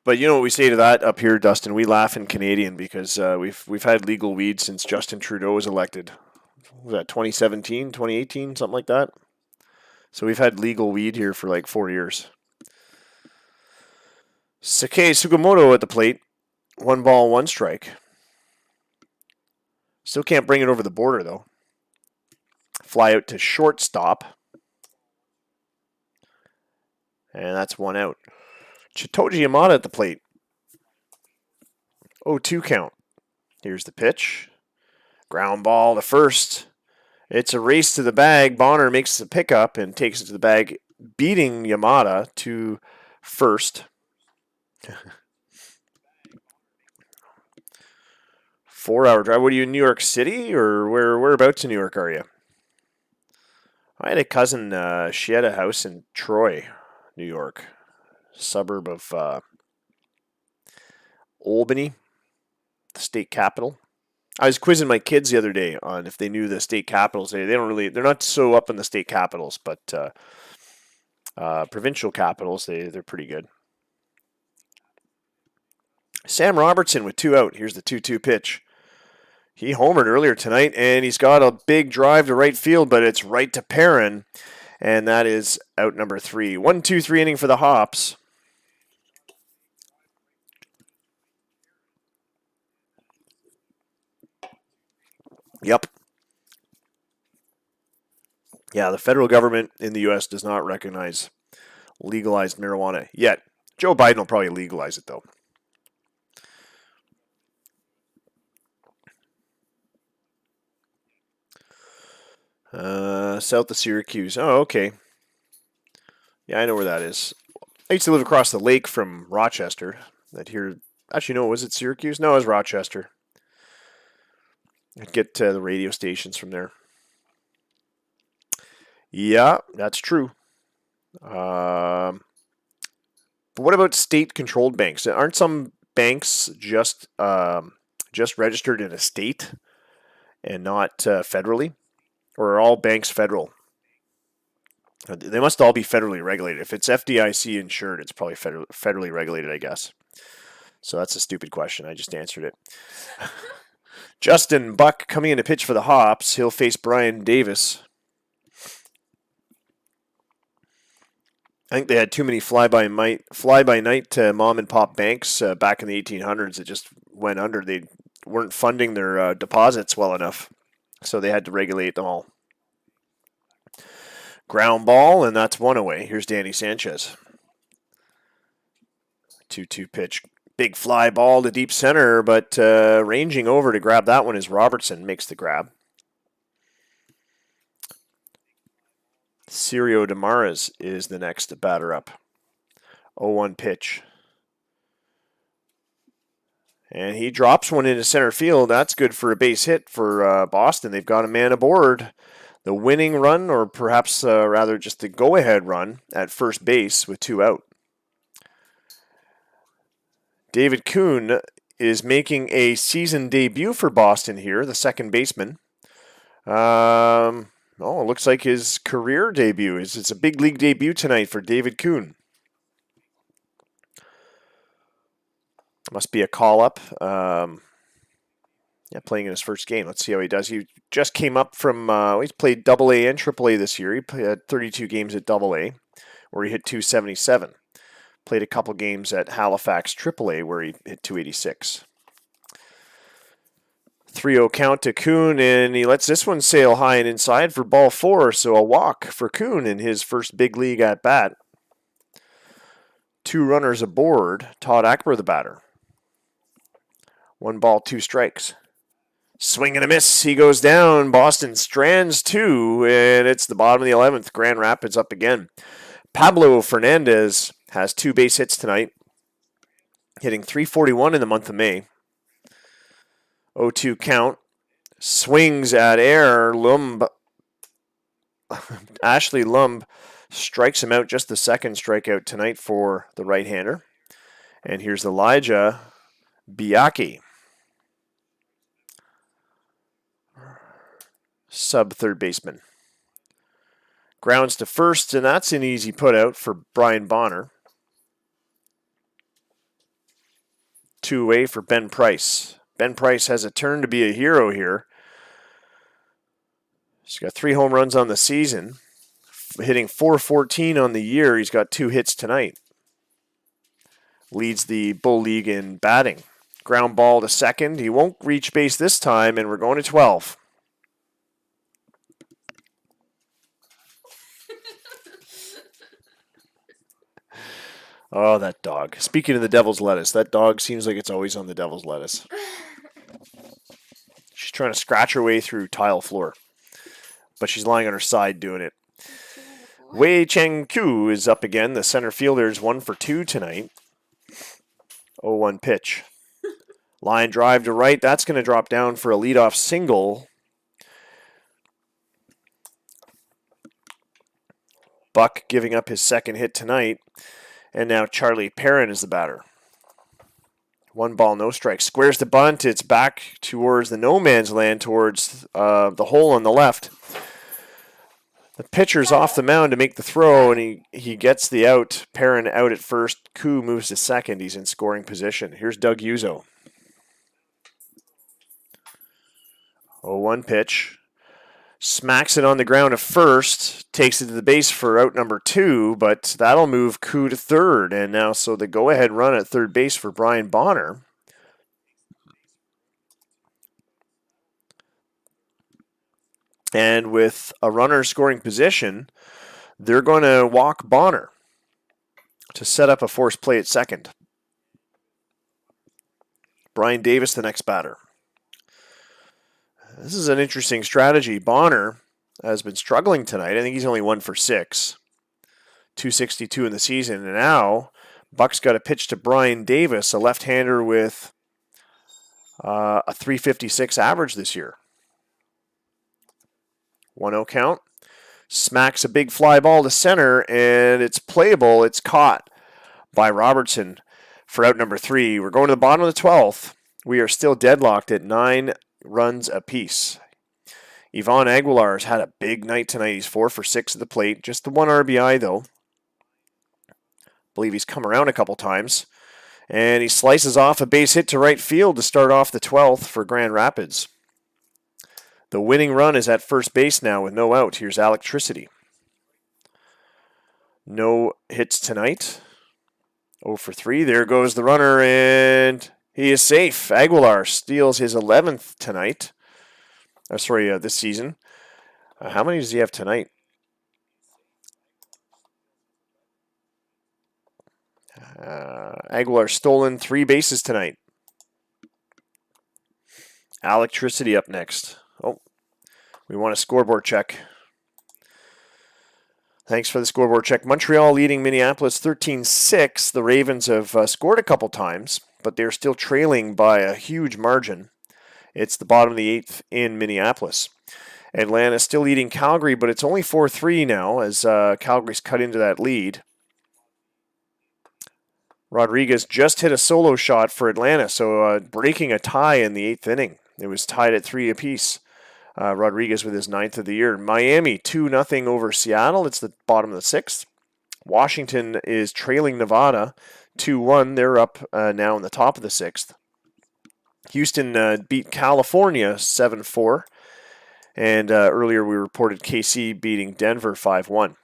Speaker 1: But you know what we say to that up here, Dustin? We laugh in Canadian because we've had legal weed since Justin Trudeau was elected. Was that 2017, 2018, something like that? So we've had legal weed here for like 4 years. Sakae Sugimoto at the plate. 1 ball, 1 strike. Still can't bring it over the border, though. Fly out to shortstop. And that's 1 out. Chitoji Yamada at the plate. 0-2 count. Here's the pitch. Ground ball to first. It's a race to the bag. Bonner makes the pickup and takes it to the bag, beating Yamada to first. 4-hour drive. What are you, in New York City, or whereabouts in New York are you? I had a cousin. She had a house in Troy, New York, suburb of Albany, the state capital. I was quizzing my kids the other day on if they knew the state capitals. They're not so up in the state capitals, but provincial capitals, they're pretty good. Sam Robertson with 2 out. Here's the 2-2 pitch. He homered earlier tonight, and he's got a big drive to right field, but it's right to Perrin, and that is out number 3. 1-2-3 inning for the Hops. Yep. Yeah, the federal government in the U.S. does not recognize legalized marijuana yet. Joe Biden will probably legalize it, though. South of Syracuse. Oh, okay. Yeah, I know where that is. I used to live across the lake from Rochester. Actually, no, was it Syracuse? No, it was Rochester. I'd get the radio stations from there. Yeah, that's true. But what about state-controlled banks? Aren't some banks just registered in a state and not federally? Or are all banks federal? They must all be federally regulated. If it's FDIC insured, it's probably federally regulated, I guess. So that's a stupid question. I just answered it. Justin Buck coming in to pitch for the Hops. He'll face Brian Davis. I think they had too many fly-by-night mom and pop banks back in the 1800s that just went under. They weren't funding their deposits well enough, so they had to regulate them all. Ground ball, and that's 1 away. Here's Danny Sanchez. 2-2 pitch. Big fly ball to deep center, but ranging over to grab that one is Robertson. Makes the grab. Cirio Damares is the next batter up. 0-1 pitch. And he drops one into center field. That's good for a base hit for Boston. They've got a man aboard. The winning run, or perhaps rather just the go-ahead run at first base with 2 out. David Kuhn is making a season debut for Boston here, the second baseman. It looks like his career debut. It's a big league debut tonight for David Kuhn. Must be a call-up. Playing in his first game. Let's see how he does. He just came up from, he's played AA and AAA this year. He had 32 games at AA, where he hit .277. Played a couple games at Halifax AAA, where he hit .286. 3-0 count to Kuhn, and he lets this one sail high and inside for ball 4, so a walk for Kuhn in his first big league at bat. 2 runners aboard. Todd Ackber, the batter. 1 ball, 2 strikes. Swing and a miss. He goes down. Boston strands 2, and it's the bottom of the 11th. Grand Rapids up again. Pablo Fernandez has 2 base hits tonight. hitting .341 in the month of May. 0-2 count. Swings at air. Ashley Lumb strikes him out, just the second strikeout tonight for the right-hander. And here's Elijah Biaki. Sub-third baseman. Grounds to first, and that's an easy put-out for Brian Bonner. 2 away for Ben Price. Ben Price has a turn to be a hero here. He's got 3 home runs on the season, hitting .414 on the year. He's got 2 hits tonight. Leads the Bull League in batting. Ground ball to second. He won't reach base this time, and we're going to 12. Oh, that dog. Speaking of the devil's lettuce, that dog seems like it's always on the devil's lettuce. She's trying to scratch her way through tile floor, but she's lying on her side doing it. Wei Cheng Koo is up again. The center fielder is 1 for 2 tonight. 0-1 pitch. Line drive to right. That's going to drop down for a leadoff single. Buck giving up his second hit tonight. And now Charlie Perrin is the batter. 1 ball, no strike. Squares the bunt. It's back towards the no man's land, towards the hole on the left. The pitcher's off the mound to make the throw, and he gets the out. Perrin out at first. Koo moves to second. He's in scoring position. Here's Doug Uzo. 0-1 pitch. Smacks it on the ground at first. Takes it to the base for out number 2, but that'll move Koo to third. And now, so the go-ahead run at third base for Brian Bonner. And with a runner scoring position, they're going to walk Bonner to set up a forced play at second. Brian Davis, the next batter. This is an interesting strategy. Bonner has been struggling tonight. I think he's only 1 for 6. 262 in the season. And now, Buck's got a pitch to Brian Davis, a left-hander with a .356 average this year. 1-0 count. Smacks a big fly ball to center, and it's playable. It's caught by Robertson for out number 3. We're going to the bottom of the 12th. We are still deadlocked at 9 runs apiece. Yvonne Aguilar has had a big night tonight. He's 4 for 6 at the plate. Just the 1 RBI, though. Believe he's come around a couple times. And he slices off a base hit to right field to start off the 12th for Grand Rapids. The winning run is at first base now with no out. Here's Electricity. No hits tonight. 0 for 3. There goes the runner, and he is safe. Aguilar steals his 11th tonight. This season. How many does he have tonight? Aguilar stolen 3 bases tonight. Electricity up next. Oh, we want a scoreboard check. Thanks for the scoreboard check. Montreal leading Minneapolis 13-6. The Ravens have scored a couple times, but they're still trailing by a huge margin. It's the bottom of the 8th in Minneapolis. Atlanta still leading Calgary, but it's only 4-3 now as Calgary's cut into that lead. Rodriguez just hit a solo shot for Atlanta, so breaking a tie in the 8th inning. It was tied at 3 apiece. Rodriguez with his 9th of the year. Miami 2-0 over Seattle. It's the bottom of the 6th. Washington is trailing Nevada 2-1. They're up now in the top of the 6th. Houston beat California 7-4. And earlier we reported KC beating Denver 5-1.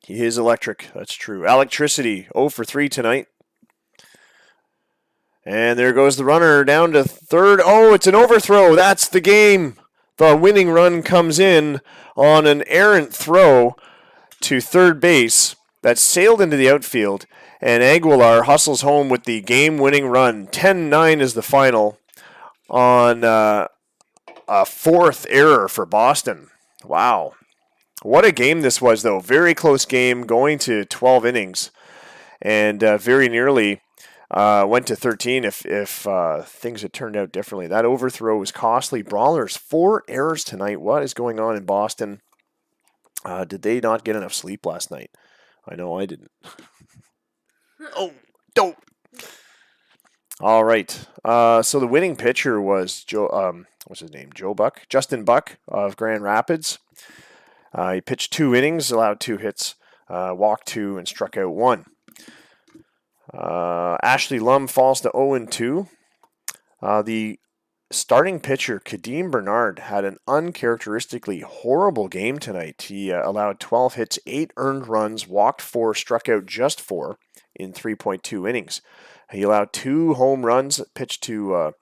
Speaker 1: He is electric. That's true. Electricity 0 for 3 tonight. And there goes the runner down to third. Oh, it's an overthrow. That's the game. The winning run comes in on an errant throw to third base that sailed into the outfield. And Aguilar hustles home with the game-winning run. 10-9 is the final on a 4th error for Boston. Wow. What a game this was, though. Very close game, going to 12 innings, and very nearly went to 13 if things had turned out differently. That overthrow was costly. Brawlers, 4 errors tonight. What is going on in Boston? Did they not get enough sleep last night? I know I didn't. Oh, don't. All right. So the winning pitcher was what's his name? Joe Buck, Justin Buck of Grand Rapids. He pitched 2 innings, allowed 2 hits, walked 2, and struck out 1. Ashley Lum falls to 0-2. The starting pitcher, Kadeem Bernard, had an uncharacteristically horrible game tonight. He allowed 12 hits, 8 earned runs, walked 4, struck out just 4 in 3.2 innings. He allowed 2 home runs, pitched to,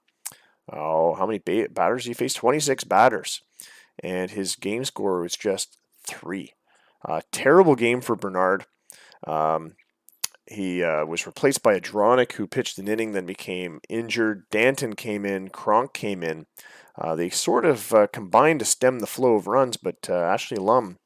Speaker 1: how many batters did he face? 26 batters. And his game score was just 3. Terrible game for Bernard. He was replaced by Adronic, who pitched an inning, then became injured. Danton came in. Kronk came in. They sort of combined to stem the flow of runs, but Ashley Lum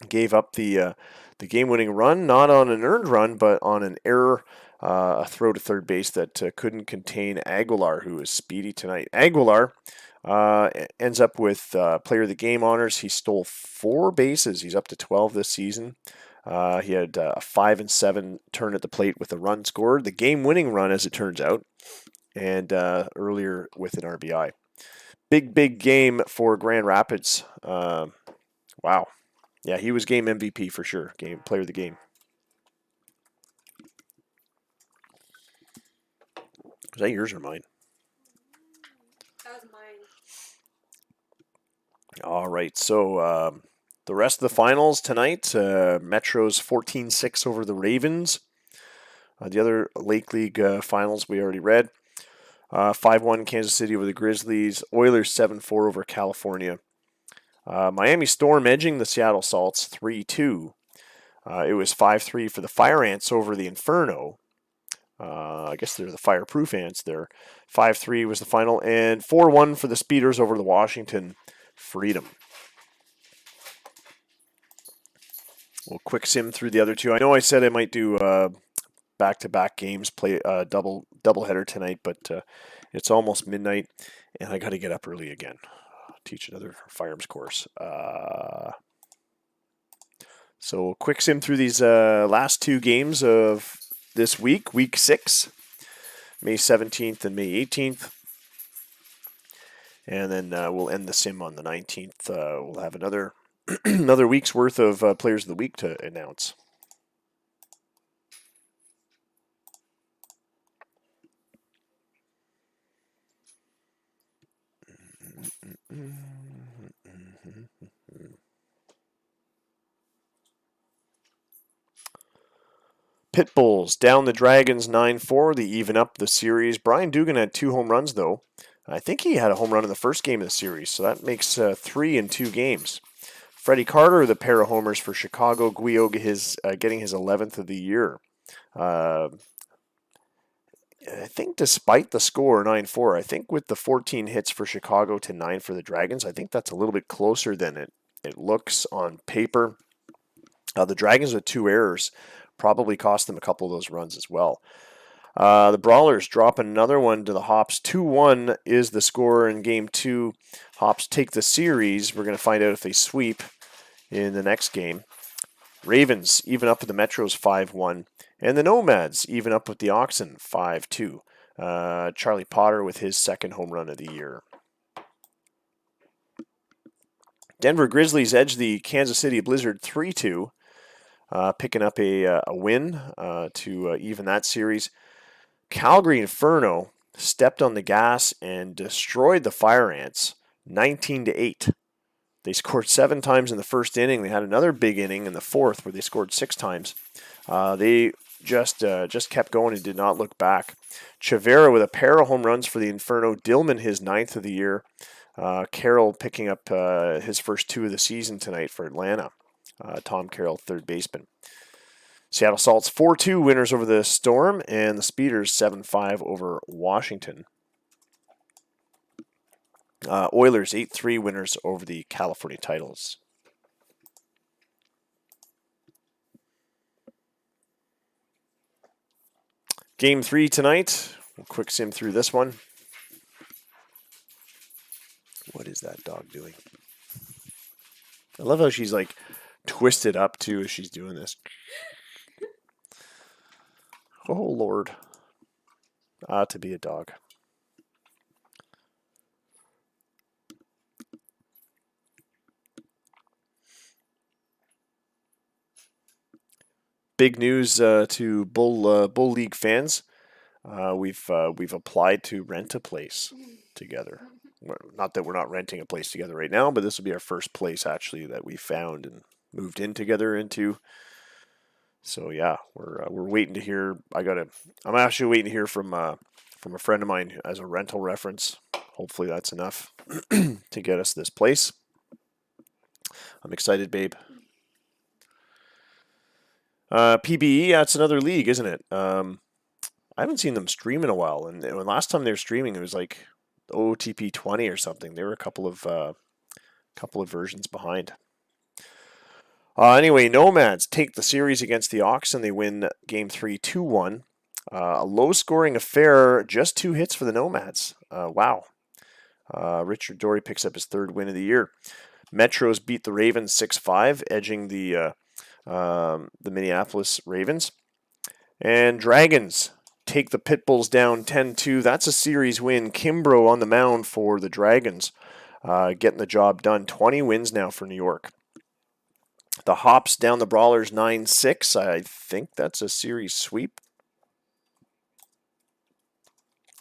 Speaker 1: gave up the game-winning run, not on an earned run, but on an error, a throw to third base that couldn't contain Aguilar, who is speedy tonight. Aguilar ends up with Player of the Game honors. He stole 4 bases. He's up to 12 this season. He had a 5-7 turn at the plate with a run scored, the game-winning run, as it turns out, and earlier with an RBI. Big game for Grand Rapids. Wow. Yeah, he was game MVP for sure. Player of the game. Was that yours or mine?
Speaker 2: That was mine.
Speaker 1: All right, so the rest of the finals tonight, Metro's 14-6 over the Ravens. The other Lake League finals we already read. 5-1 Kansas City over the Grizzlies. Oilers 7-4 over California. Miami Storm edging the Seattle Salts 3-2. It was 5-3 for the Fire Ants over the Inferno. I guess they're the Fireproof Ants there. 5-3 was the final, and 4-1 for the Speeders over the Washington Freedom. We'll quick sim through the other two. I know I said I might do back-to-back games, play double-header tonight, but it's almost midnight, and I got to get up early again. Teach another firearms course. So quick sim through these last 2 games of this week, week 6, May 17th and May 18th. And then we'll end the sim on the 19th. We'll have another another week's worth of Players of the Week to announce. Pitbulls down the Dragons 9-4. They even up the series. Brian Dugan had 2 home runs, though. I think he had a home run in the first game of the series, so that makes 3 in 2 games. Freddie Carter, the pair of homers for Chicago. Guio getting his 11th of the year. I think despite the score, 9-4, I think with the 14 hits for Chicago to 9 for the Dragons, I think that's a little bit closer than it looks on paper. The Dragons with 2 errors probably cost them a couple of those runs as well. The Brawlers drop another one to the Hops. 2-1 is the score in Game 2. Hops take the series. We're going to find out if they sweep in the next game. Ravens even up with the Metros 5-1. And the Nomads even up with the Oxen 5-2. Charlie Potter with his 2nd home run of the year. Denver Grizzlies edge the Kansas City Blizzard 3-2. Picking up a win to even that series. Calgary Inferno stepped on the gas and destroyed the Fire Ants 19-8. They scored 7 times in the first inning. They had another big inning in the 4th where they scored 6 times. They just kept going and did not look back. Chavera with a pair of home runs for the Inferno. Dillman his 9th of the year. Carroll picking up his first 2 of the season tonight for Atlanta. Tom Carroll, 3rd baseman. Seattle Salts 4-2 winners over the Storm, and the Speeders 7-5 over Washington. Oilers 8-3 winners over the California Titles. Game 3 tonight. We'll quick sim through this one. What is that dog doing? I love how she's like twisted up too as she's doing this. Oh, Lord. To be a dog. Big news to Bull League fans. We've applied to rent a place together. Not that we're not renting a place together right now, but this will be our first place actually that we found and moved in together into. So yeah, we're waiting to hear. I'm actually waiting to hear from a friend of mine as a rental reference. Hopefully that's enough to get us this place. I'm excited, babe. PBE, that's another league, isn't it? I haven't seen them stream in a while, and when last time they were streaming, it was like OTP 20 or something. They were a couple of versions behind. Anyway, Nomads take the series against the Ox and they win Game 3 2-1. A low-scoring affair, just 2 hits for the Nomads. Wow. Richard Dory picks up his 3rd win of the year. Metros beat the Ravens 6-5, edging the Minneapolis Ravens. And Dragons take the Pitbulls down 10-2. That's a series win. Kimbrough on the mound for the Dragons, getting the job done. 20 wins now for New York. The Hops down the Brawlers 9-6. I think that's a series sweep.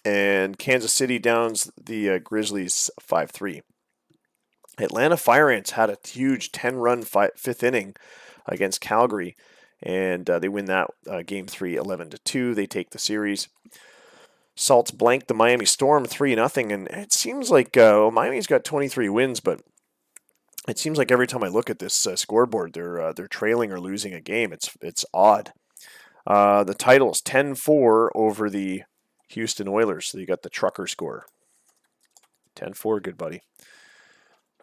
Speaker 1: And Kansas City downs the Grizzlies 5-3. Atlanta Fire Ants had a huge 10-run 5th inning against Calgary, and they win that Game 3 11-2. They take the series. Salts blanked the Miami Storm 3-0, and it seems like Miami's got 23 wins, but it seems like every time I look at this scoreboard, they're trailing or losing a game. It's odd. The title's 10-4 over the Houston Oilers, so you got the trucker score. 10-4, good buddy.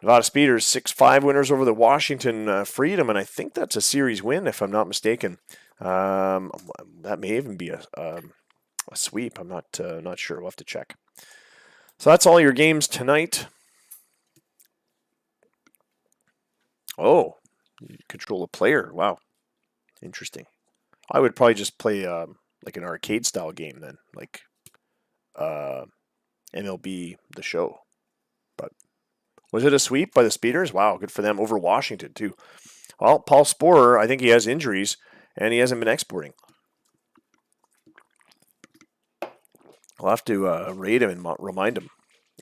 Speaker 1: Nevada Speeders 6-5 winners over the Washington Freedom, and I think that's a series win if I'm not mistaken. That may even be a sweep. I'm not sure. We'll have to check. So that's all your games tonight. Oh, you control a player. Wow, interesting. I would probably just play like an arcade style game then, like MLB The Show. But was it a sweep by the Speeders? Wow, good for them over Washington too. Well, Paul Sporer, I think he has injuries and he hasn't been exporting. I'll have to raid him and remind him.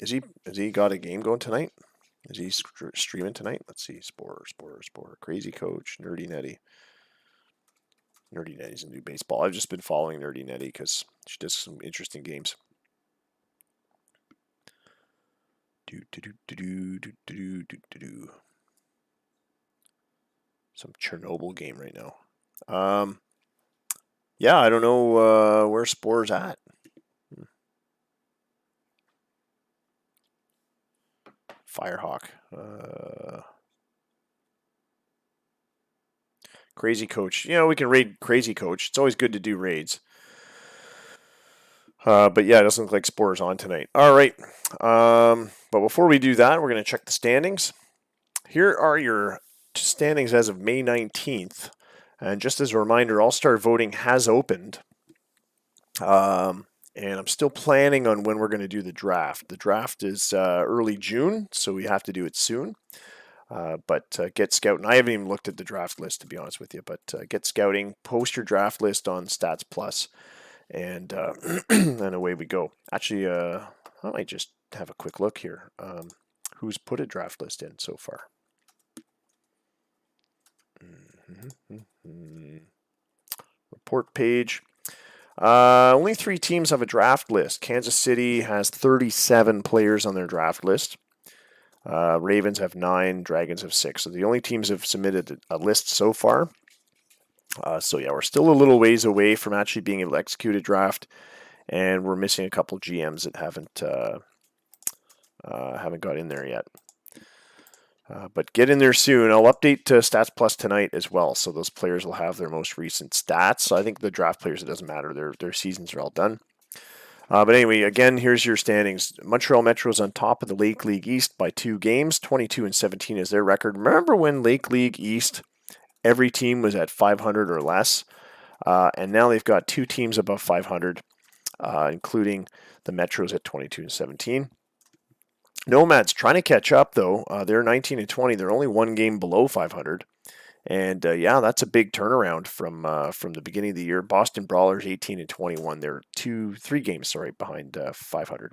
Speaker 1: Has he got a game going tonight? Is he streaming tonight? Let's see. Sporer. Crazy Coach. Nerdy Netty. Nerdy Netty's a new baseball. I've just been following Nerdy Netty because she does some interesting games. Some Chernobyl game right now. Yeah, I don't know where Sporer's at. Firehawk. Crazy Coach. We can raid Crazy Coach. It's always good to do raids. But yeah, it doesn't look like Sporer's on tonight. All right. But before we do that, we're going to check the standings. Here are your standings as of May 19th. And just as a reminder, All-Star voting has opened. And I'm still planning on when we're going to do the draft. The draft is early June, so we have to do it soon. But get scouting. I haven't even looked at the draft list, to be honest with you. But get scouting. Post your draft list on Stats Plus, and and away we go. Actually, I might just have a quick look here. Who's put a draft list in so far? Report page. Only 3 teams have a draft list. Kansas City has 37 players on their draft list. Ravens have 9, Dragons have 6. So the only teams have submitted a list so far. So yeah, we're still a little ways away from actually being able to execute a draft, and we're missing a couple GMs that haven't got in there yet. But get in there soon. I'll update Stats Plus tonight as well, so those players will have their most recent stats. So I think the draft players, it doesn't matter. Their seasons are all done. But anyway, again, here's your standings. Montreal Metro's on top of the Lake League East by 2 games. 22-17 is their record. Remember when Lake League East, every team was at 500 or less? And now they've got 2 teams above 500, including the Metros at 22-17. Nomads trying to catch up, though. They're 19-20. They're only 1 game below 500. And yeah, that's a big turnaround from the beginning of the year. Boston Brawlers 18-21. They're 3 games behind 500.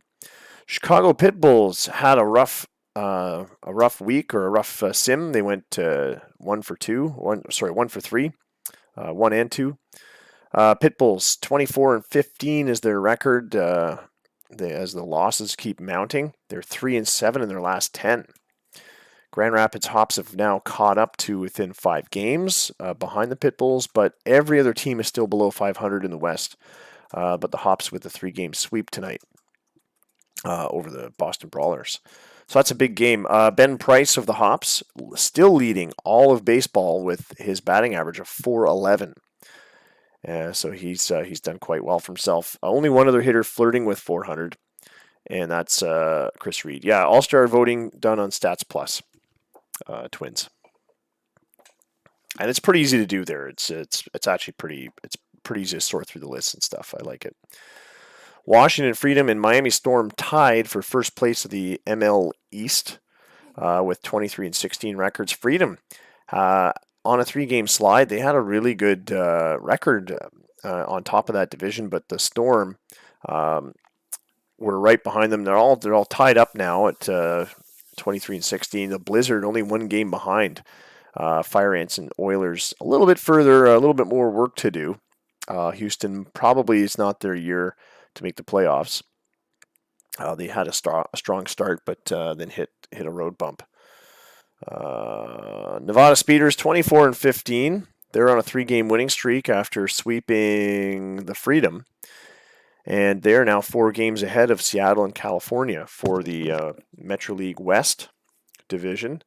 Speaker 1: Chicago Pitbulls had a rough week, or a rough sim. They went 1 for 3, 1 and 2. Pitbulls 24-15 is their record. As the losses keep mounting, they're 3-7 in their last 10. Grand Rapids Hops have now caught up to within 5 games behind the Pitbulls, but every other team is still below 500 in the West. But the Hops with a 3-game sweep tonight over the Boston Brawlers. So that's a big game. Ben Price of the Hops still leading all of baseball with his batting average of .411. So he's done quite well for himself. Only one other hitter flirting with 400, and that's Chris Reed. Yeah, All-Star voting done on Stats Plus. Twins, and it's pretty easy to do there. It's actually pretty easy to sort through the lists and stuff. I like it. Washington Freedom and Miami Storm tied for first place of the ML East with 23-16 records. Freedom on a 3-game slide. They had a really good record on top of that division, but the Storm were right behind them. They're all tied up now at 23-16. The Blizzard only 1 game behind. Fire Ants and Oilers a little bit further, a little bit more work to do. Houston probably is not their year to make the playoffs. They had a strong start, but then hit a road bump. Nevada Speeders 24-15. They're on a 3-game winning streak after sweeping the Freedom. And they're now 4 games ahead of Seattle and California for the Metro League West division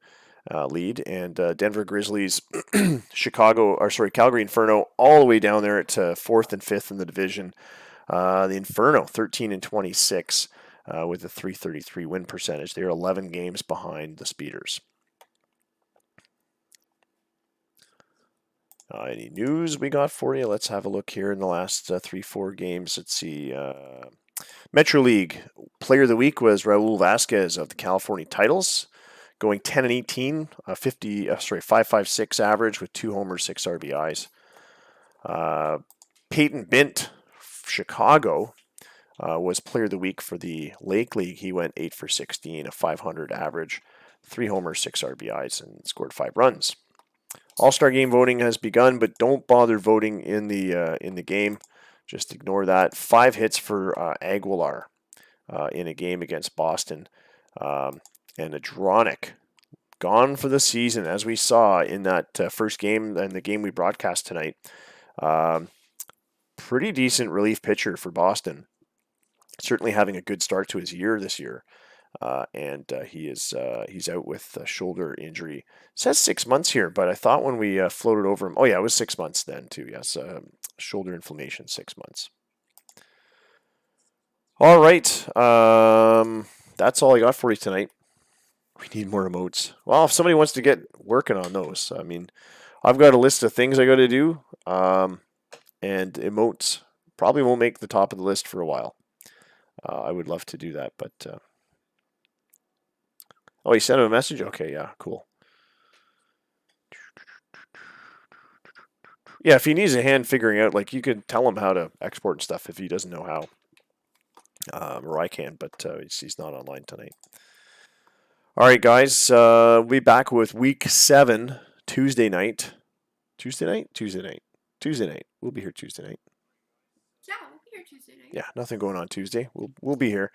Speaker 1: lead. And Denver Grizzlies, Calgary Inferno, all the way down there at 4th and 5th in the division. The Inferno 13-26 with a .333 win percentage. They're 11 games behind the Speeders. Any news we got for you? Let's have a look here in the last 3-4 games. Let's see. Metro League Player of the Week was Raul Vasquez of the California Titles, going 10-18, 5.56 average with 2 homers, 6 RBIs. Peyton Bint, Chicago, was Player of the Week for the Lake League. He went 8 for 16, a .500 average, 3 homers, 6 RBIs, and scored 5 runs. All-Star Game voting has begun, but don't bother voting in the game. Just ignore that. 5 hits for Aguilar in a game against Boston. And Adronic, gone for the season, as we saw in that first game and the game we broadcast tonight. Pretty decent relief pitcher for Boston. Certainly having a good start to his year this year. And he's out with a shoulder injury. It says 6 months here, but I thought when we floated over him, oh yeah, it was 6 months then too. Yes, shoulder inflammation, 6 months. All right, that's all I got for you tonight. We need more emotes. Well, if somebody wants to get working on those, I mean, I've got a list of things I got to do, and emotes probably won't make the top of the list for a while. I would love to do that, but. Oh, you sent him a message? Okay, yeah, cool. Yeah, if he needs a hand figuring out, like, you could tell him how to export and stuff if he doesn't know how. Or I can, but he's not online tonight. All right, guys, we'll be back with Week 7, Tuesday night. Tuesday night? Tuesday night. Tuesday night. We'll be here Tuesday night.
Speaker 2: Yeah, we'll be here Tuesday night.
Speaker 1: Yeah, nothing going on Tuesday. We'll be here.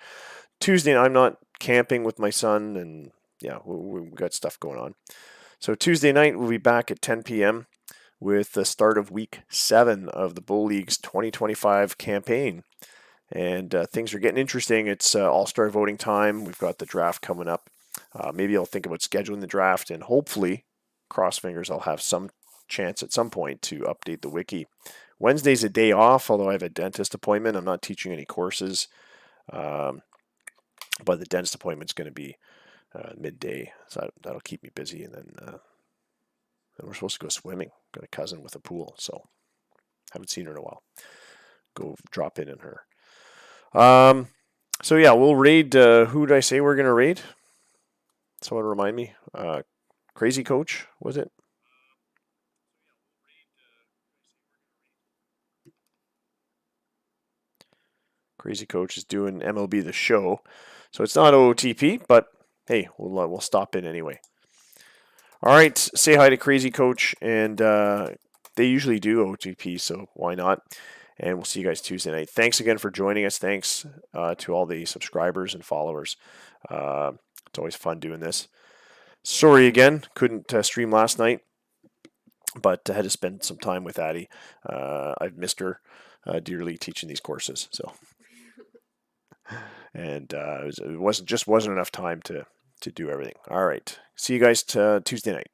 Speaker 1: Tuesday, I'm not camping with my son, and yeah, we've got stuff going on. So Tuesday night, we'll be back at 10 p.m. with the start of Week 7 of the Bull League's 2025 campaign. And things are getting interesting. It's all-star voting time. We've got the draft coming up. Maybe I'll think about scheduling the draft, and hopefully, cross fingers, I'll have some chance at some point to update the wiki. Wednesday's a day off, although I have a dentist appointment. I'm not teaching any courses, but the dentist appointment's going to be midday, so that'll keep me busy. And then we're supposed to go swimming. Got a cousin with a pool, so haven't seen her in a while. Go drop in her. So yeah, we'll raid. Who did I say we're gonna raid? Someone remind me. Crazy Coach, was it? Crazy Coach is doing MLB The Show, so it's not OOTP, but hey, we'll stop in anyway. All right, say hi to Crazy Coach, and they usually do OTP, so why not? And we'll see you guys Tuesday night. Thanks again for joining us. Thanks to all the subscribers and followers. It's always fun doing this. Sorry again, couldn't stream last night, but I had to spend some time with Addie. I've missed her dearly teaching these courses. So, and it wasn't enough time to do everything. All right, see you guys Tuesday night.